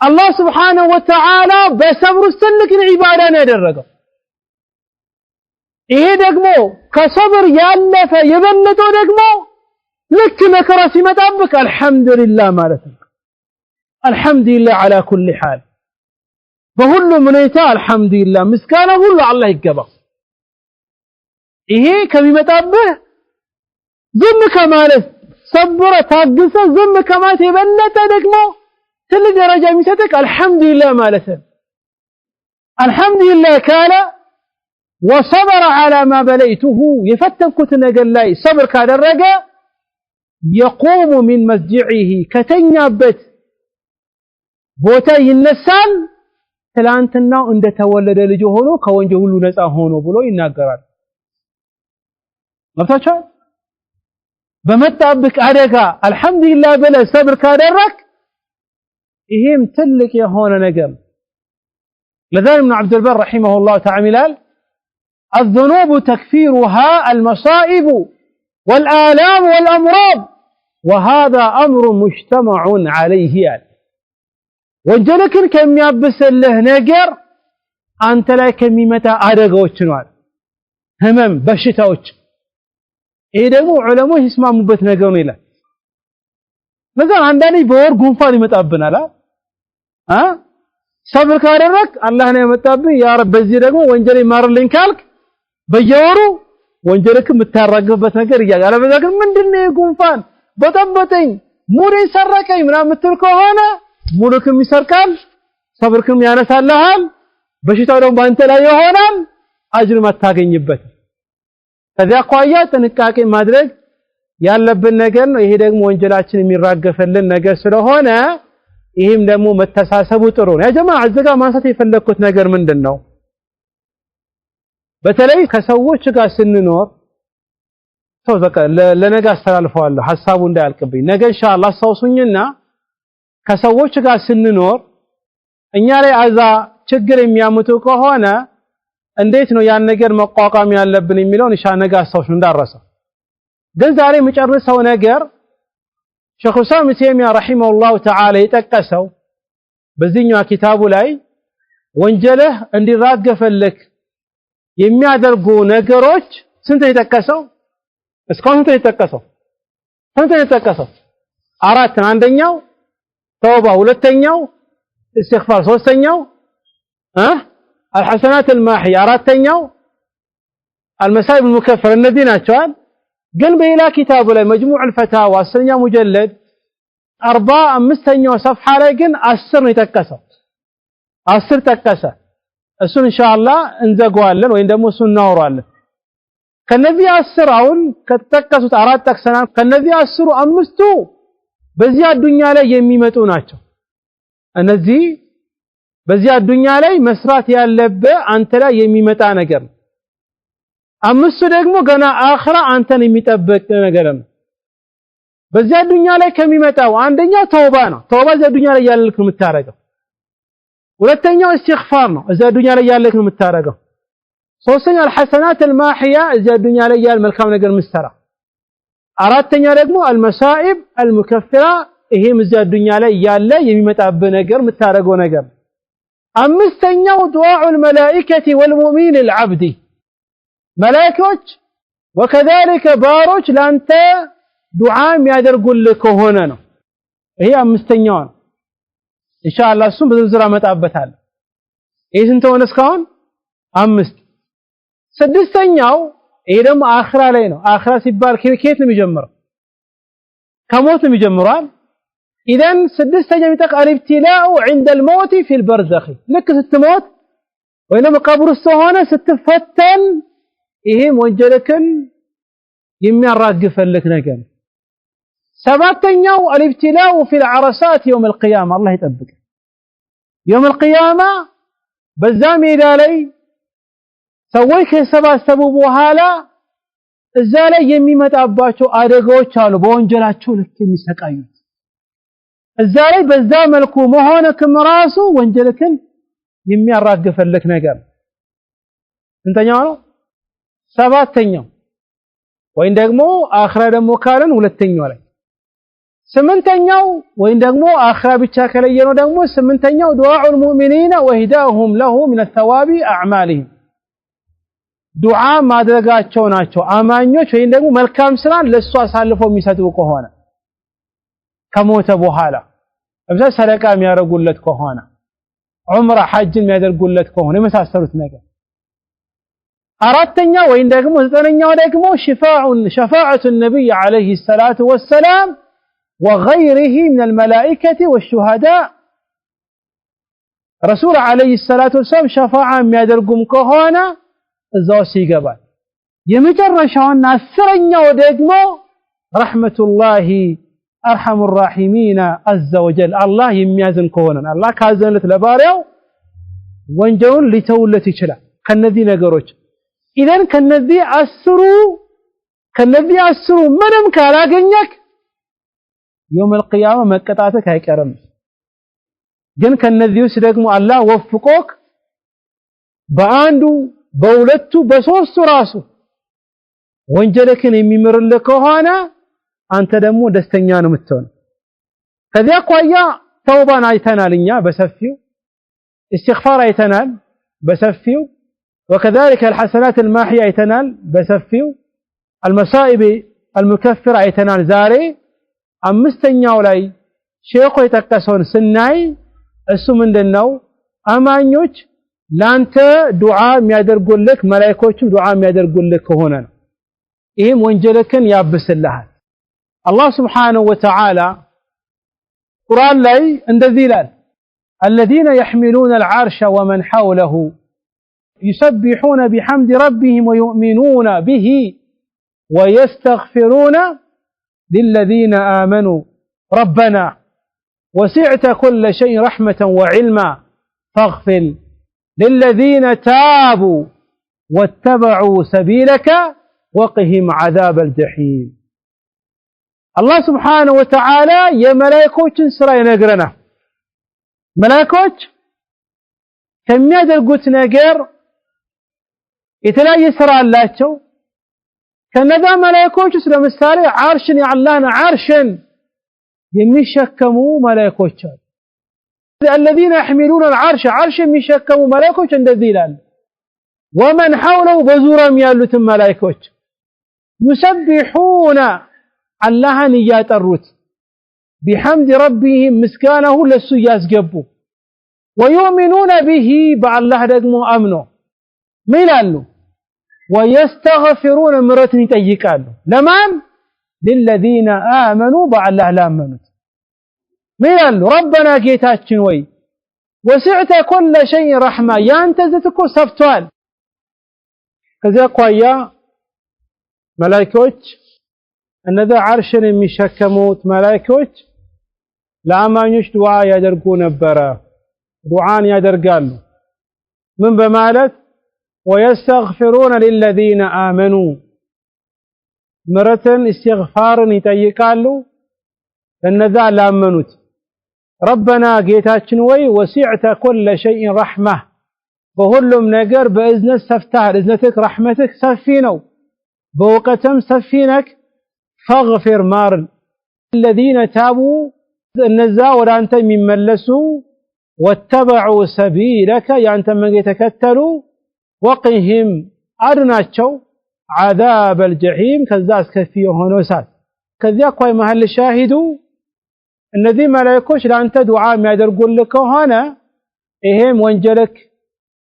الله سبحانه وتعالى بصبر السلك عبادة ندرجه إيه دقمو كصبر يالف يبلتو دقمو لك مكرسي متابك الحمد لله مالتك الحمد لله على كل حال فهلو منيتا الحمد لله مسكانه هلو الله يقبض إيه كمي متابه ذم كمالت صبر تاقص ذم كمالت يبلت دقمو تل درجة ميستك الحمد لله مالتك الحمد لله كان وصبر على ما بليته يفتن كتنا قال لي صبر كان الرقا يقوم من مسجعه كتنيابت بوتا ينسان تلانتنا عند تولد ልጅ ሆኖ ከወንጀል ሁሉ ነፃ ሆኖ ብሎ ይናገራል መፍታቻ በመጣብክ አደጋ አልহামዱሊላህ ብለ ሰብር ካደረክ ይሄም ትልቅ የሆነ ነገር ለذلك ابن عبد البر رحمه الله تعالى الذنوب تكفيرها المصائب والآلام والأمراض وهذا أمر مجتمع عليه ወንጀልክን ከሚያብስልህ ነገር አንተ ላይ ከሚመጣ አደጋዎች ነው ህመም በሽታዎች ይሄ ደግሞ ዑለሞች ይስማሙበት ነገር ነው ይላል مثلا አንዳንዴ በወር ጉንፋን ይመጣብናል ሰብር ካደረክ አላህ ነው ያመጣብህ ያ ረብ በዚህ ደግሞ ወንጀል ይማርልኝ ካልክ በየወሩ ወንጀልክ የምታራግፍበት ነገር ይያጋለ በዛ ግን ምንድነው ጉንፋን በጠበጠኝ ሙሪ ሰረቀኝ ምናምን ምትል ከሆነ ሙሉክም ይሰርቃል ሰብርክም ያነሳልሃል በሽታው ደግሞ አንተ ላይ ይሆናል አጅር ማታገኝበት ከዚያ ቋያ ጥንቃቄ ማድረግ ያለብን ነገር ነው ይሄ ደግሞ ወንጀላችን የሚራገፈልን ነገር ስለሆነ ይሄም ደግሞ መተሳሰቡ ጥሩ ነው ያ ጀማዓ አዘጋ ማንሳት የፈለኩት ነገር ምንድነው በተለይ ከሰዎች ጋር ስንኖር ሰው በቃ ለነገ አስተላልፈዋለሁ ሐሳቡ እንዳያልቅብኝ ነገ ኢንሻአላህ አስተውሱኝና ከሰዎች ጋር ስንኖር እኛ ላይ አዛ ችግር የሚያመጡ ከሆነ እንዴት ነው ያን ነገር መቋቋም ያለብን የሚለውን ኢንሻአላህ ነገ አስተውሱ እንዳረሰ ግን ዛሬ መጨረሻው ነገር ሼኽ ኡሳማ ተይሚያ ረሂመሁላህ ተዓላ የጠቀሰው በዚህኛው ኪታቡ ላይ ወንጀልህ እንዲራገፈልክ የሚያደርጉ ነገሮች ስንት የጠቀሰው እስካሁን ስንት የጠቀሰው አራት አንደኛው ተውባ ሁለተኛው استغفار ሶስተኛው الحسنات الماحية አራተኛው المصائب المكفرة እነዚህ ናቸው ግን በሌላ ኪታቡ ላይ مجموع الفتاوى 10ኛ ሙጀለድ 45ኛው صفحة ላይ ግን 10 ነው የጠቀሰው 10 ጠቀሰ እሱን ኢንሻአላህ እንዘጋዋለን ወይ ደግሞ እሱን እናወራለን ከነዚህ 10 አሁን ከተጠቀሱት አራት ጠቅሰናል ከነዚህ 10 አምስቱ በዚህ አዱኛ ላይ የሚመጡ ናቸው እነዚህ በዚህ አዱኛ ላይ መስራት ያለበት አንተ ላይ የሚመጣ ነገር ነው አምስቱ ደግሞ ገና አኺራ አንተን የሚጠብቅ ነገር ነው በዚህ አዱኛ ላይ ከሚመጣው አንደኛው ተውባ ነው ተውባ በዚህ አዱኛ ላይ ያለልክ ነው የምታረገው ሁለተኛው استغفار ነው እዚህ አዱኛ ላይ ያለልክ ነው የምታረገው ሶስተኛው الحسنات الماحية እዚህ አዱኛ ላይ ያለ መልካም ነገር ምሰራ አራተኛ ደግሞ المصائب المكفرة ይሄም እዚህ አዱኛ ላይ ያለ የሚመጣበት ነገር የምታረገው ነገር አምስተኛው ዱዓኡ الملائكة والمؤمن العبد መላእክቶች وكذلك ባሮች ላንተ ዱዓ የሚያደርጉልህ ከሆነ ነው ይሄ አምስተኛው ነው ኢንሻአላህ እሱን በዝርዝር አመጣበታለሁ ይሄ ስንት ሆነ እስካሁን አምስት ስድስተኛው ይሄ ደግሞ አኺራ ላይ ነው አኺራ ሲባል ከየት ነው የሚጀምረው ከሞት ነው የሚጀምረው اذا ስድስተኛው ይጠቃል ኢብቲላኡ عند الموت في البرزخ ልክ ስትሞት ወይንም ቀብር ውስጥ ሆነ ስትፈተን ይሄም ወንጀልክን የሚያራግፈልክ ነገር ሰባተኛው الابتلاء في العرصات يوم القيامه الله يطبق يوم القيامه በዛ ሜዳ ላይ ሰዎች ከሰባሰቡ በኋላ እዛ ላይ የሚመጣባቸው አደጋዎች አሉ በወንጀላቸው ልክ የሚሰቃዩት እዛ ላይ በዛ መልኩ መሆንክም ራሱ ወንጀልክን የሚያራግፈልክ ነገር ስንተኛው ነው ሰባተኛው ወይን ደግሞ አኺራ ደግሞ ካለን ሁለተኛው ላይ ስምንተኛው ወይን ደግሞ አኺራ ብቻ ከለየነው ደግሞ ስምንተኛው ዱዓኡል ሙእሚኒና ወሂዳሁም ለሁ من الثواب اعمالهم ዱዓ ማድረጋቸው ናቸው አማኞች ወይን ደግሞ መልካም ስራን ለሱ አሳልፎ የሚሰጡ ከሆነ ከሞተ በኋላ ለምሳሌ ሰደቃ የሚያደርጉለት ከሆነ ዑምራ ሐጅ የሚያደርጉለት ከሆነ የመሳሰሉት ነገር አራተኛ ወይን ደግሞ ዘጠነኛው ደግሞ شفاعة النبي عليه الصلاة والسلام وغيره من الملائكة والشهداء رسول عليه الصلاة والسلام شفاعة የሚያደርጉም ከሆነ እዛው ሲገባል የመጨረሻውና አስረኛው ደግሞ ረህመቱላሂ አርሐሙ الراحمين عز وجل الله የሚያዝን ከሆነ አላህ ካዘነለት ለባሪያው ወንጀሉን ሊተውለት ይችላል ከነዚህ ነገሮች إذا ከነዚህ አስሩ ምንም ካላገኘክ يوم القيامة መቀጣትህ አይቀርም ግን ከነዚህ ውስጥ ደግሞ አላህ ወፍቆክ በአንዱ በሁለቱ በሶስቱ ራሱ ወንጀልክን የሚምርልህ ከሆነ አንተ ደግሞ ደስተኛ ነው የምትሆነው። ከዚያ አኳያ ተውባን አይተናል እኛ በሰፊው استغفار አይተናል በሰፊው وكذلك الحسنات الماحية አይተናል በሰፊው المصائب المكفر አይተናል ዛሬ አምስተኛው ላይ ሼኹ የጠቀሰውን ስናይ እሱ ምንድነው አማኞች ላንተ ዱዓ የሚያደርጉልህ መላእክቶችም ዱዓ የሚያደርጉልህ ከሆነ ነው ይሄም ወንጀልክን ያብስልሃል አላህ Subhanahu Wa Ta'ala ቁርአን ላይ እንደዚህ ይላል الذين يحملون العرش ومن حوله يسبحون بحمد ربهم ويؤمنون به ويستغفرون للذين آمنوا ربنا وسعت كل شيء رحمة وعلما فاغفر للذين تابوا واتبعوا سبيلك وقهم عذاب الجحيم الله سبحانه وتعالى يا ملائكوችን ስራ ይነግረናል መላእክቶች ከሚያደርጉት ነገር የተለያየ ስራ አላቸው ከነዛ መላእክቶች ለምሳሌ አርሽን የአላህን አርሽን የሚሸከሙ መላእክቶች አሉ الذين يحملون العرش عرش የሚሸከሙ መላእክቶች እንደዚህ ይላል ومن حوله በዙሪያም ያሉት መላእክቶች يسبحون اللهን እያጠሩት بحمد ربهم مسكانه ለሱ ያስገቡ ويؤمنون به بالله ደግሞ አምኖ ሚላሉ ويستغفرون ምሕረትን ይጠይቃሉ ለማን للذين آمنوا بالله ላመኑት ሚላሉ ربنا ጌታችን ወይ وسعت كل شيء رحمة ያንተ ዝትኮ ሰፍቷል ከዚያ አኳያ መላእክቶች እነዛ አርሽን የሚሸከሙት መላእክቶች ለአማኞች ዱዓ ያደርጉ ነበር ዱዓን ያደርጋሉ ምን በማለት ويستغفرون للذين آمنوا ምሕረትን استغفارን ይጠይቃሉ ለነዛ ላመኑት ربنا ጌታችን ወይ وسعت كل شيء رحمة በሁሉም ነገር በእዝነት ሰፍተሃል እዝነትህ ረሕመትህ ሰፊ ነው በእውቀትም ሰፊ ነህ فاغفر مار الذين تابوا እነዛ ወደ አንተ የሚመለሱ واتبعوا سبيلك ያንተ መንገድ የተከተሉ وقهم አድናቸው عذاب الجحيم ከዛ አስከፊ የሆነው እሳት ከዚያ አኳይ መሐል ሻሂዱ እነዚህ መላእክቶች ለአንተ ዱዓ የሚያደርጉልህ ከሆነ ይሄም ወንጀልክ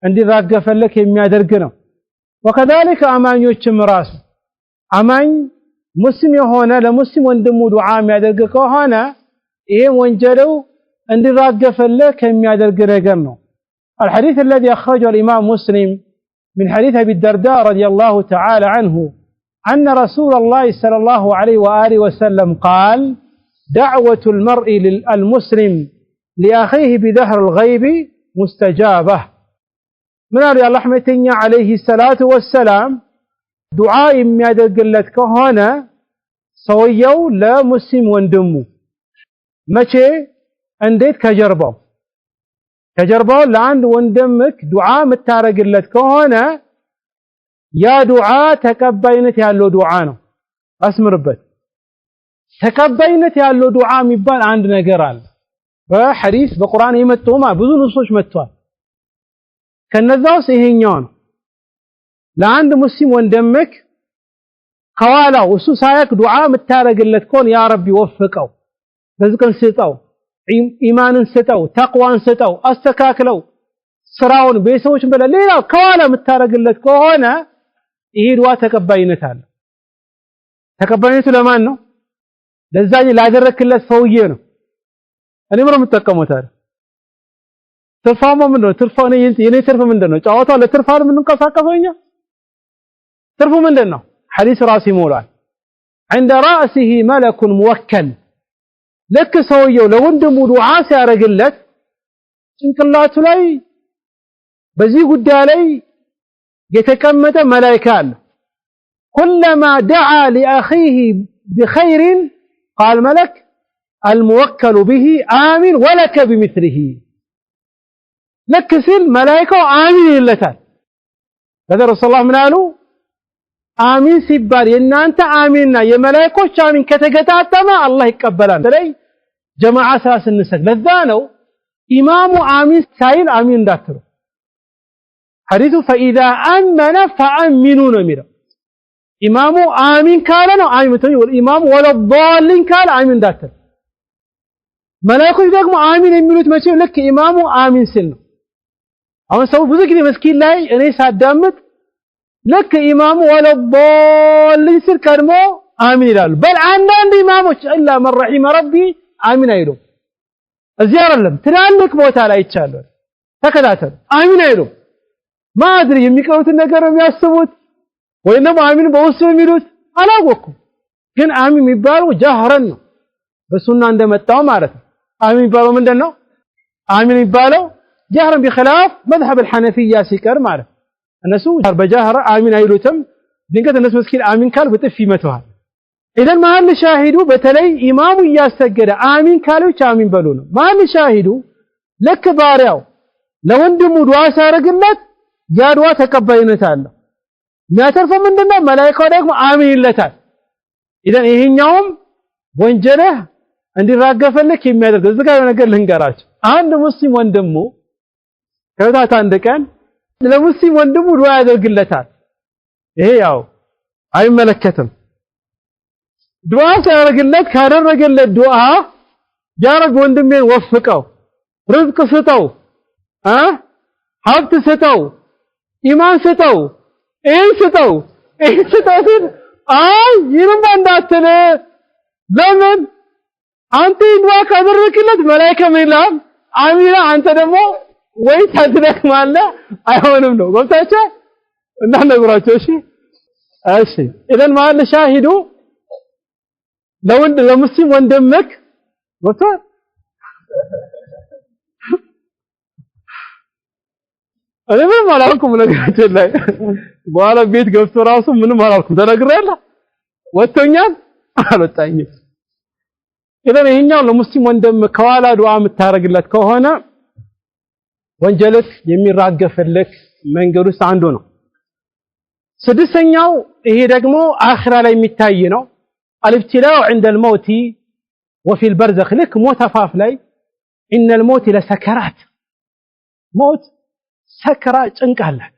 እንዲራገፈልክ የሚያደርግ ነው وكذلك አማኞችም ራሱ አማኝ ሙስሊም የሆነ ለሙስሊም ወንድሙ ዱዓ የሚያደርግ ከሆነ ይሄም ወንጀሉ እንዲራገፈልክ የሚያደርግ ነገር ነው الحديث الذي أخرجه الإمام مسلم من حديث أبي الدرداء رضي الله تعالى عنه أن رسول الله صلى الله عليه وآله وسلم قال دعوة المرء المسلم لأخيه بظهر الغيب مستجابة من الله رحمتنا عليه الصلاة والسلام دعاء የሚያደርግለት ከሆነ ሰውየው ለሙስሊም ወንድሙ መቼ እንዴት ከጀርባው ለአንድ ወንድምክ ዱዓ የምታረግለት ከሆነ ያ ዱዓ ተቀባይነት ያለው ዱዓ ነው አስምርበት ተቀባይነት ያለው ዱዓ የሚባል አንድ ነገር አለ በሐዲስ በቁርአን የመጣው ብዙ ንሶች መጥቷል ከነዛው ይሄኛው ነው ለአንድ ሙስሊም ወንድምክ ከኋላው እሱ ሳያክ ዱዓ የምታረግለት ከሆነ ያ ረቢ ወፍቀው ርዝቅን ስጠው ኢማንን ስጠው ተቅዋን ስጠው አስተካክለው ስራውን በሰዎችን በሌላ ከኋላ የምታረግለት ከሆነ ይሄ ዱዓ ተቀባይነት አለ ተቀባይነቱ ለማን ነው ለዛኝ ላደረክለት ሰውዬ ነው እኔ ምንም ተጠቀሙታል ትርፋሙ ምንድነው ትርፋው የኔ ትርፍ ምንድነው ጫዋታው ለትርፋው ምንንቀሳቀሰውኛ ትርፉ ምንድነው ሐዲስ ራስ ይሞላል عند رأسه ملك موكل لك ሰውየው ለወንድሙ ዱዓ ሲያረግለት ጭንቅላቱ ላይ በዚህ ጉዳይ ላይ የተቀመጠ መላእክት አለ كلما دعا لأخيه بخير قال ملك الموكل به آمين ولك بمثله لك سيل ملائكة آمين لتال هذا رسول الله من قالوا آمين سيبال إن أنت آميننا يا ملائكة آمين كتقطعت ما الله يقبلان تلي جماعة ساس النسك لذانو إمام آمين سايل آمين داترو حديث فإذا أمن فأمنون ميرا إمام آمين كالنا آمين متني والإمام ولا الضالين كال آمين داتر ملائكة يدقم آمين يميلوت ماشي لك إمام آمين سلنا أما سو بذكر مسكين لاي أنا سادمت لك إمام ولا الضالين سر كرمو آمين لال بل عند إمام إلا من رحم ربي آمين أيلو الزيارة لم تنالك موت على يتشالون هكذا آمين أيلو ما أدري يميكوت النجار وياسبوت وإنما آمين بوصل ميلوت على وقو كن آمين ميبالو جهرنا بسنة عندما التوامارة آمين ميبالو من دنو آمين ميبالو جهرا بخلاف مذهب الحنفية سكر معرف الناس بجهر آمين أيلوتم دينك الناس مسكين آمين قال بتفي متوها إذا ما هل شاهدوا بتلي إمام ياسجد آمين قالوا آمين بلونه ما هل شاهدوا لك باريو لو أندموا دعاء سارقلت يا دعاء تقبلنا تعالى ما تعرف من دنا ملائكة دايم آمين لتال إذا إيه اليوم وانجله عندي راجع فلك كم يدرك إذا نقول لهنجراج عند مسلم وندمو كذا تاندكان لو مسلم وندمو دعاء ذلك إيه ياو أي ملكتهم دعاء سارقلت كارن رجلت دعاء جارك وندمين وفقه رزق ستو حفظ ستو إيمان ستو إيه ستو ينم عندنا لمن أنت إدوا كذا ركلت ملاك ميلام آمينا أنت دمو وين تدرك مالنا أيوانم نو قلت أشياء نحن نقول أشياء إذا ما نشاهدوا لو مسلم وندمك وصار أنا ما أعرفكم ولا كذا بوالا بيت قفتو راسو منو ما أعرفكم تناقرأ واتونيان على التاني إذا هنا لو مسلم وندم كوالا دعاء متارجلت كهونا وانجلك يمي راقف لك من جلوس عندنا سدسنياو هي رقمو آخر على متاينو الابتلاء عند الموت وفي البرزخ لك موت فافلي إن الموت لسكرات موت سكرات انقاله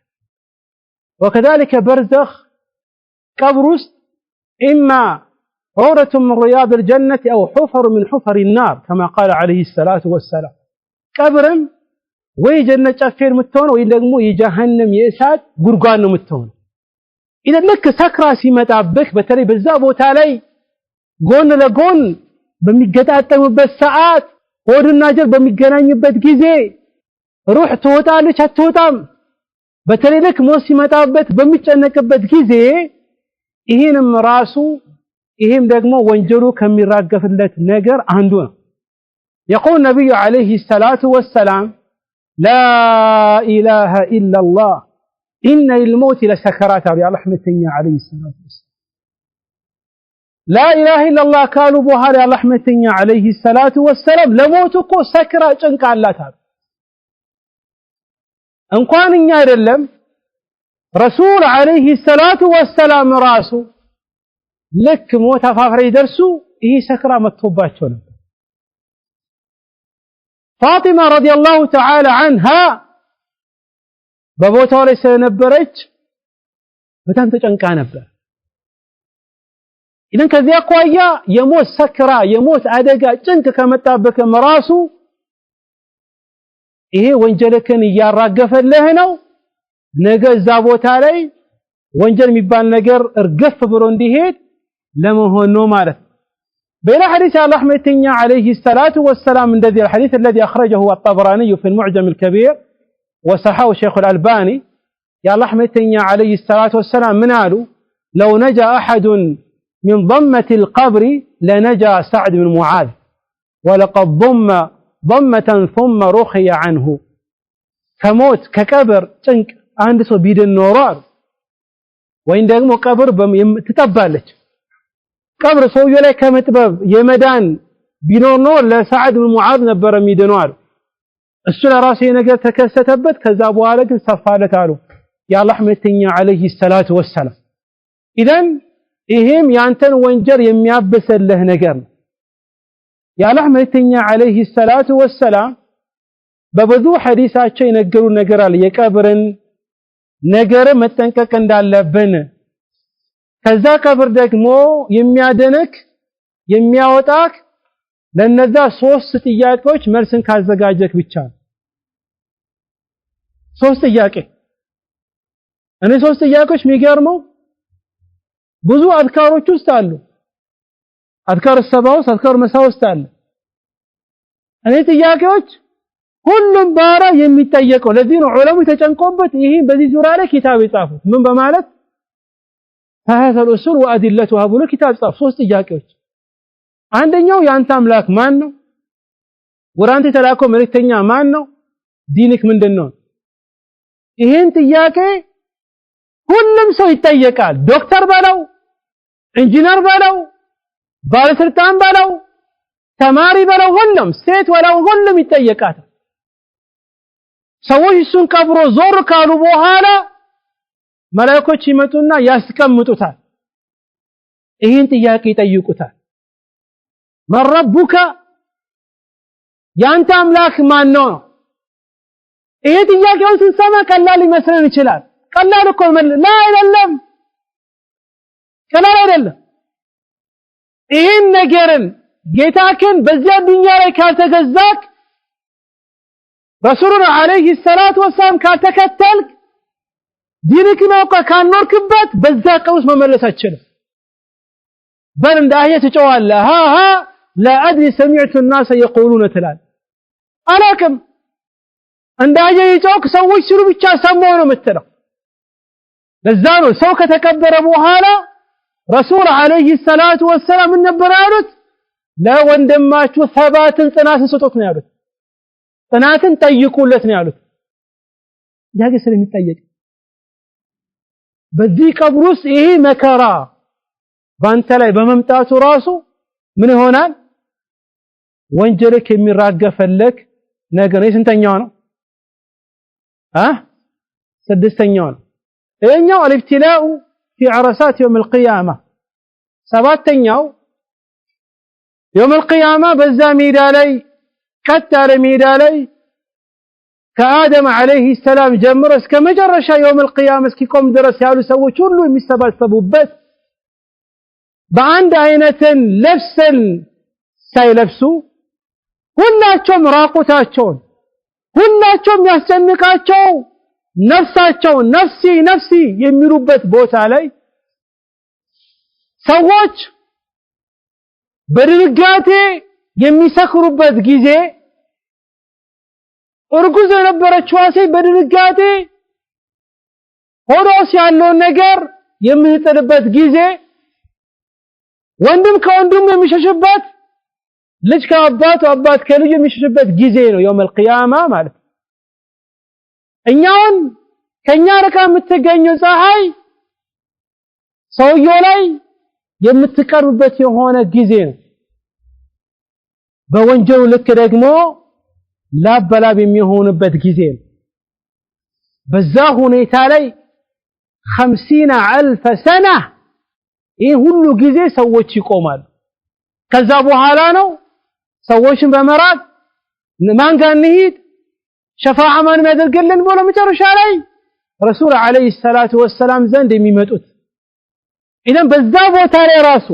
وكذلك برزخ قبرس إما عورة من رياض الجنة أو حفر من حفر النار كما قال عليه الصلاة والسلام قبرم وي جنة شافير متون وي دغمو يجهنم يسات غرغان متون إذا لك سكرة ሲመጣብህ በተለይ በዛ ቦታ ላይ ጎን ለጎን በሚገጣጠሙበት ሰዓት ሆድና ጀር በሚገናኝበት ጊዜ روح ትወጣለች አትወጣም በተለይ ለክ ሞት ሲመጣበት በሚጨነቅበት ጊዜ ይሄንም ራሱ ይሄም ደግሞ ወንጀሉ ከሚራገፍለት ነገር አንዱ ነው يقول النبي عليه الصلاة والسلام لا إله إلا الله إن للموت لسكرات يا رحمتنا عليه الصلاة والسلام لا إله إلا الله قالوا بوهار يا رحمتنا عليه الصلاة والسلام لموتكو سكرة ጭንቃላት እንኳን እኛ አይደለም رسول عليه الصلاة والسلام ራሱ ልክ ሞት አፋፍሬ ይደርሱ ይሄ ሰክራ መጥቶባቸው ነበር فاطمة رضي الله تعالى عنها በቦታው ላይ ስለነበረች በጣም ተጨንቃ ነበር إذن ከዚያ አኳያ የሞት ሰክራ የሞት አደጋ ጭንቅ ከመጣበከ መራሱ ይሄ ወንጀልከን ያራገፈልህ ነው ነገ እዛ ቦታ ላይ ወንጀል የሚባል ነገር እርግፍ ብሎ እንዲሄድ ለመሆን ነው ማለት بين حديث رحمتنا عليه الصلاة والسلام من ذي الحديث الذي أخرجه الطبراني في المعجم الكبير وصححه الشيخ الألباني يا رحمتنا عليه الصلاة والسلام من قالوا لو نجا أحد من ضمة القبر لنجا سعد بن معاذ ولقد ضم ضمة ثم رخي عنه كموت ككبر تنك عند سو بيد النورار وين ደግሞ ቀብር ትጠባለች ቀብር ሰውየው ላይ ከመጥበብ የመዳን ቢኖር ነው ለሰዓድ ብን ሙዓዝ ነበር የሚድነው እሱ ለራሱ ነገር ተከሰተበት ከዛ በኋላ ግን ሰፋለት አሉ የአላህ መልእክተኛ አለይሂ ሰላቱ ወሰለም ኢዘን ይሄም ያንተን ወንጀል የሚያበሰልህ ነገር ነው የአላህ መልእክተኛ አለይሂ ሰላቱ ወሰለም በብዙ ሐዲሳቸው የነገሩ ነገር አለ የቀብርን ነገር መጠንቀቅ እንዳለብን ከዛ ቀብር ደግሞ የሚያደነክ የሚያወጣክ ለነዛ ሶስት ጥያቄዎች መልስን ካዘጋጀክ ብቻ ሶስት ጥያቄ እኔ ሶስት ጥያቄዎች የሚገርመው ብዙ አዝካሮች ውስጥ አሉ አዝካር ሰባውስ አዝካር መሳውስ አለ እኔ ጥያቄዎች ሁሉም ባራ የሚጠየቀው ለዚህ ነው ዑለሞች ተጨንቆበት ይሄ በዚህ ዙሪያ ላይ ኪታብ ይጻፉት ምን በማለት هذا الأصول وأدلتها ብሎ ኪታብ ጻፉ ሶስት ጥያቄዎች አንደኛው ያንተ አምላክ ማን ነው ወራንተ ተላከው መልእክተኛ ማን ነው ዲንክ ምንድነው ይሄን ጥያቄ ሁሉም ሰው ይጠየቃል ዶክተር ባለው ኢንጂነር ባለው ባለስልጣን ባለው ተማሪ ባለው ሁሉም ሴት ወላው ሁሉም ይጠየቃል ሰዎች እሱን ቀብሮ ዞር ካሉ በኋላ መላእክቶች ይመጡና ያስቀምጡታል ይሄን ጥያቄ ይጠይቁታል ማን ረቡከ ያንተ አምላክ ማን ነው ይሄ ጥያቄውን ስንሰማ ቀላል ይመስለን ይችላል ቀላል እኮ ላ አይደለም ቀላል አይደለም ይሄን ነገርን ጌታከን በዚያ ዱንያ ላይ ካልተገዛክ ረሱሉን አለይሂ ሰላቱ ወሰለም ካልተከተልክ ዲንክን አውቀ ካኖርክበት በዛ ቀውስ መመለስ አትችልም በል እንዳየ ትጨዋለህ ها لا ادري سمعت الناس يقولون تلال አላቅም እንዳየ ይጮክ ሰዎች ሲሉ ብቻ ሰማው ነው የምትለው ለዛ ነው ሰው ከተከበረ በኋላ ረሱል አለይሂ ሰላቱ ወሰለም ነበር ያሉት ለወንድማችሁ ሰባትን ጽናትን ስጡት ነው ያሉት ጽናትን ጠይቁለት ነው ያሉት ያገ ስለሚጠየቅ በዚህ ቀብር ውስጥ ይሄ መከራ ባንተ ላይ በመምጣቱ ራሱ ምን ይሆናል ወንጀልክ የሚራገፈልክ ነገር የስንተኛው ነው ስድስተኛው ነው እኛው الابتلاء في عرصات يوم القيامه ሰባተኛው يوم القيامه በዛ ሜዳ ላይ ከተረ ሜዳ ላይ ከአደም አለይሂ ሰላም ጀምሮ እስከ መጨረሻ يوم القيامه እስኪቆም ድረስ ያሉ ሰዎች ሁሉ የሚሰባሰቡበት በአንድ አይነትን ልብስን ሳይለብሱ ሁላቸውም ራቁታቸውን ሁላቸውም ያስጨንቃቸው ነፍሳቸው ነፍሲ ነፍሲ የሚሉበት ቦታ ላይ ሰዎች በድንጋጤ የሚሰክሩበት ጊዜ እርጉዝ የነበረችው ሴት በድንጋጤ ሆዶስ ያለው ነገር የምትጥልበት ጊዜ ወንድም ከወንድሙ የሚሸሽበት ልጅ ከአባቱ አባት ከልጁ የሚሸሽበት ጊዜ ነው يوم القيامه ማለት እኛውን ከኛ ርቃ የምትገኘው ፀሐይ ሰውየው ላይ የምትቀርብበት የሆነ ጊዜ ነው በወንጀሉ ልክ ደግሞ ላበላብ የሚሆንበት ጊዜ ነው በዛ ሁኔታ ላይ 50000 سنه ይህ ሁሉ ጊዜ ሰዎች ይቆማሉ ከዛ በኋላ ነው ሰዎችን በመራቅ ማን ጋር እንሂድ ሸፋዓ ማን ያደርግልን ብሎ መጨረሻ ላይ ረሱል አለይሂ ሰላቱ ወሰለም ዘንድ የሚመጡት ኢነም በዛ ቦታ ላይ ራሱ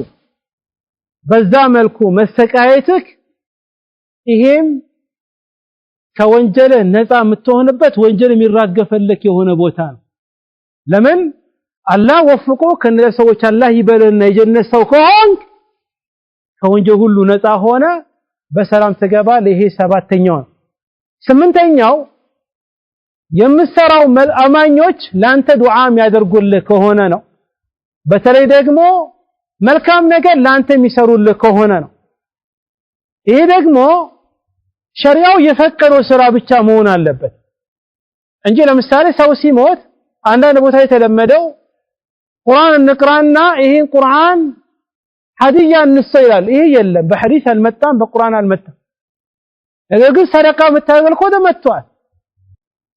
በዛ መልኩ መሰቃየትክ ይሄም ከወንጀል ነፃ የምትሆንበት ወንጀል የሚራገፈልክ የሆነ ቦታ ነው ለምን አላህ ወፍቆ ከነዛ ሰዎች አላህ ይበልና የጀነት ሰው ከሆንክ ከወንጀል ሁሉ ነፃ ሆነ በሰላም ተገባ ለይሄ ሰባተኛው ስምንተኛው የምሰራው አማኞች ላንተ ዱዓ የሚያደርጉልህ ከሆነ ነው በተለይ ደግሞ መልካም ነገር ላንተ የሚሰሩልህ ከሆነ ነው ይሄ ደግሞ ሸሪዓው የፈቀደው ስራ ብቻ መሆን አለበት እንጂ ለምሳሌ ሰው ሲሞት አንዳንድ ቦታ የተለመደው ቁርአን እንቅራና ይሄን ቁርአን ሐዲያ እንሰይላል ይሄ የለም በሐዲስ አልመጣም በቁርአን አልመጣም ነገር ግን ሰደቃ የምታደርግ ከሆነ መጥቷል።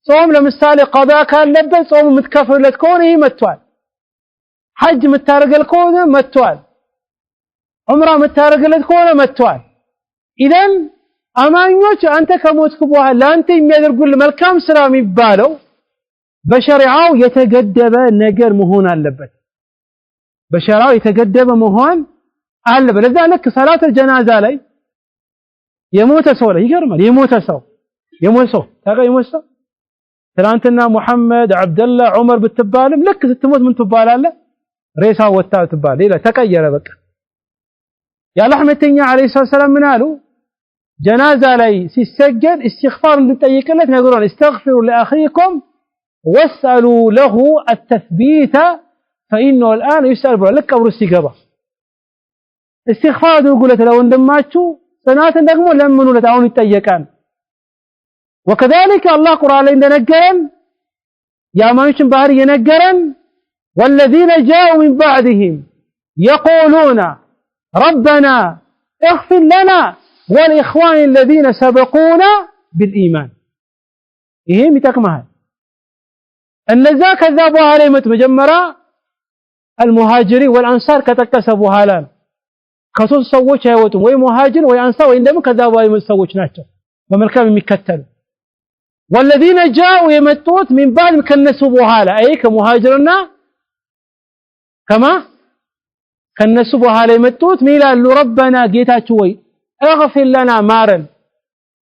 ጾም ለምሳሌ ቀዳ ካለበት ጾም የምትከፍልለት ከሆነ ይሄ መጥቷል። ሐጅ የምታደርግለት ከሆነ መጥቷል። ዑምራ የምታደርግለት ከሆነ መጥቷል። ኢዘን አማኞች አንተ ከሞትክ በኋላ ለአንተ የሚያደርጉልህ መልካም ስራ የሚባለው በሸሪዓው የተገደበ ነገር መሆን አለበት። በሸሪዓው የተገደበ መሆን አለበት። ለዛ ልክ ሰላት ጀናዛ ላይ የሞተ ሰው ላይ ይገርማል። የሞተ ሰው ታውቃለህ? የሞተ ሰው ትናንትና ሙሐመድ አብደላ ዑመር ብትባልም ልክ ስትሞት ምን ትባላለህ? ሬሳው ወጣ ትባል። ሌላ ተቀየረ በቃ። የአላህ መልእክተኛ አለይሂ ሰላም ምን አሉ? ጀናዛ ላይ ሲሰገድ ኢስቲግፋር እንድጠይቅለት ነገሩን استغفሩ لأخيكم واسألوا له التثبيت فإنه الآن يسأل ብሎ ልክ ቀብሩ ሲገባ استغفار አድርጉለት ለወንድማችሁ ጽናትን ደግሞ ለምኑለት አሁን ይጠየቃል። وكذلك الله ቁርአን ላይ እንደነገረን የአማኞችን ባህሪ የነገረን والذين جاءوا من بعدهم يقولون ربنا اغفر لنا والإخوان الذين سبقونا بالإيمان ይሄም ይጠቅማል። እነዛ ከዛ በኋላ የመጡ መጀመሪያ المهاجري والأنصار ከተጠቀሰ በኋላ ከሶስት ሰዎች አይወጡም ወይ ሙሃጅር ወይ አንሳር ወይ እንደም ከዛ በኋላ የመጡ ሰዎች ናቸው በመልካም የሚከተሉ والذين جاءوا የመጡት من بعد ከነሱ በኋላ አይ ከሙሃጅርና ከማ ከነሱ በኋላ የመጡት ሚላሉ ربنا ጌታችሁ ወይ اغفر لنا ማረን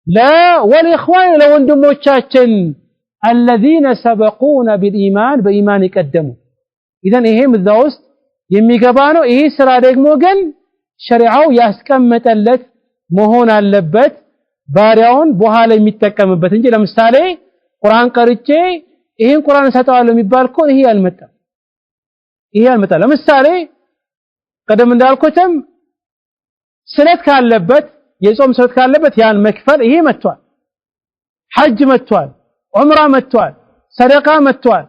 لا والاخوان ለወንድሞቻችን الذين سبقونا بالإيمان በኢማን ይቀደሙ ኢዘን ይሄም እዛ ውስጥ የሚገባ ነው። ይሄ ስራ ደግሞ ግን ሸሪዓው ያስቀመጠለት መሆን አለበት ባሪያውን በኋላ የሚጠቀምበት እንጂ ለምሳሌ ቁርአን ቀርጬ ይሄን ቁርአን ሰጣዋለሁ የሚባል ከሆነ ይሄ አልመጣም። ለምሳሌ ቀደም እንዳልኩትም ስለት ካለበት የጾም ስለት ካለበት ያን መክፈል ይሄ መጥቷል። ሐጅ መጥቷል። ዑምራ መጥቷል። ሰደቃ መጥቷል።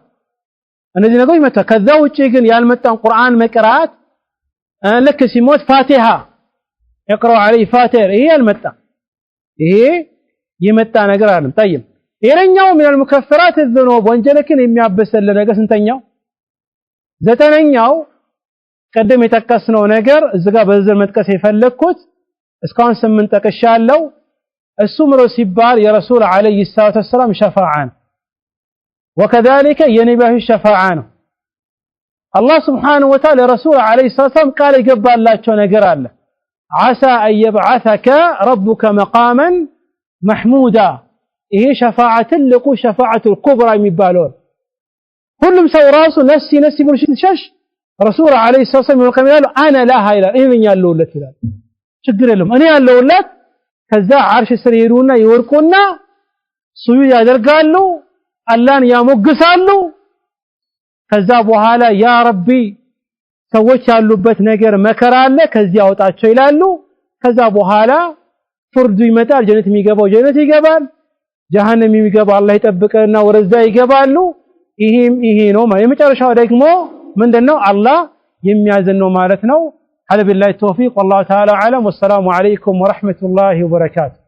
እነዚህ ነገሮች መጥቷል። ከዛ ውጪ ግን ያልመጣን ቁርአን መቅራት ልክ ሲሞት ፋቲሃ ይቅራው عليه ፋቲሃ ይሄ አልመጣም። ይሄ የመጣ ነገር አይደለም። طيب ሌላኛው من المكفرات الذنوب ወንጀልን የሚያበሰል ነገር ስንተኛው? ዘጠነኛው ቀደም የተከስነው ነገር እዚህ ጋር በዝርዝር መጥቀስ የፈለኩት እስካሁን 8 ጠቅሻለሁ። እሱ ምሮ ሲባል የረሱል عليه الصلاه والسلام ሸፋዓን وكذلك የነቢዩ ሸፋዓ ነው። الله سبحانه وتعالى رسول عليه الصلاة والسلام قال يقبلاቸው ነገር አለ عسى أن يبعثك ربك مقاما محمودا ይሄ ሸፋዓ ትልቁ ሸፋዓቱ الكبرى የሚባለው ሁሉም ሰው ራሱ ነፍሲ ብሎ ሲሸሽ ረሱል عليه الصلاة والسلام ይልቀማሉ انا لها ይላል እኔ ያለውለት ይላል ችግር የለም እኔ ያለውለት ከዛ አርሽ ስር ይሄዱና ይወርቁና ሱጁድ ያደርጋሉ አላህን ያሞግሳሉ ከዛ በኋላ ያ ረቢ ሰዎች ያሉበት ነገር መከራ አለ ከዚህ አውጣቸው ይላሉ። ከዛ በኋላ ፍርዱ ይመጣል። ጀነት የሚገባው ጀነት ይገባል። ጀሃነም የሚገባው አላህ ይጠብቀና ወረዛ ይገባሉ። ይሄ ነው ማለት የመጨረሻው ደግሞ ምንድነው አላህ የሚያዘን ነው ማለት ነው። ሀለ ቢላሂ ተውፊቅ والله تعالى اعلم والسلام عليكم ورحمة الله وبركاته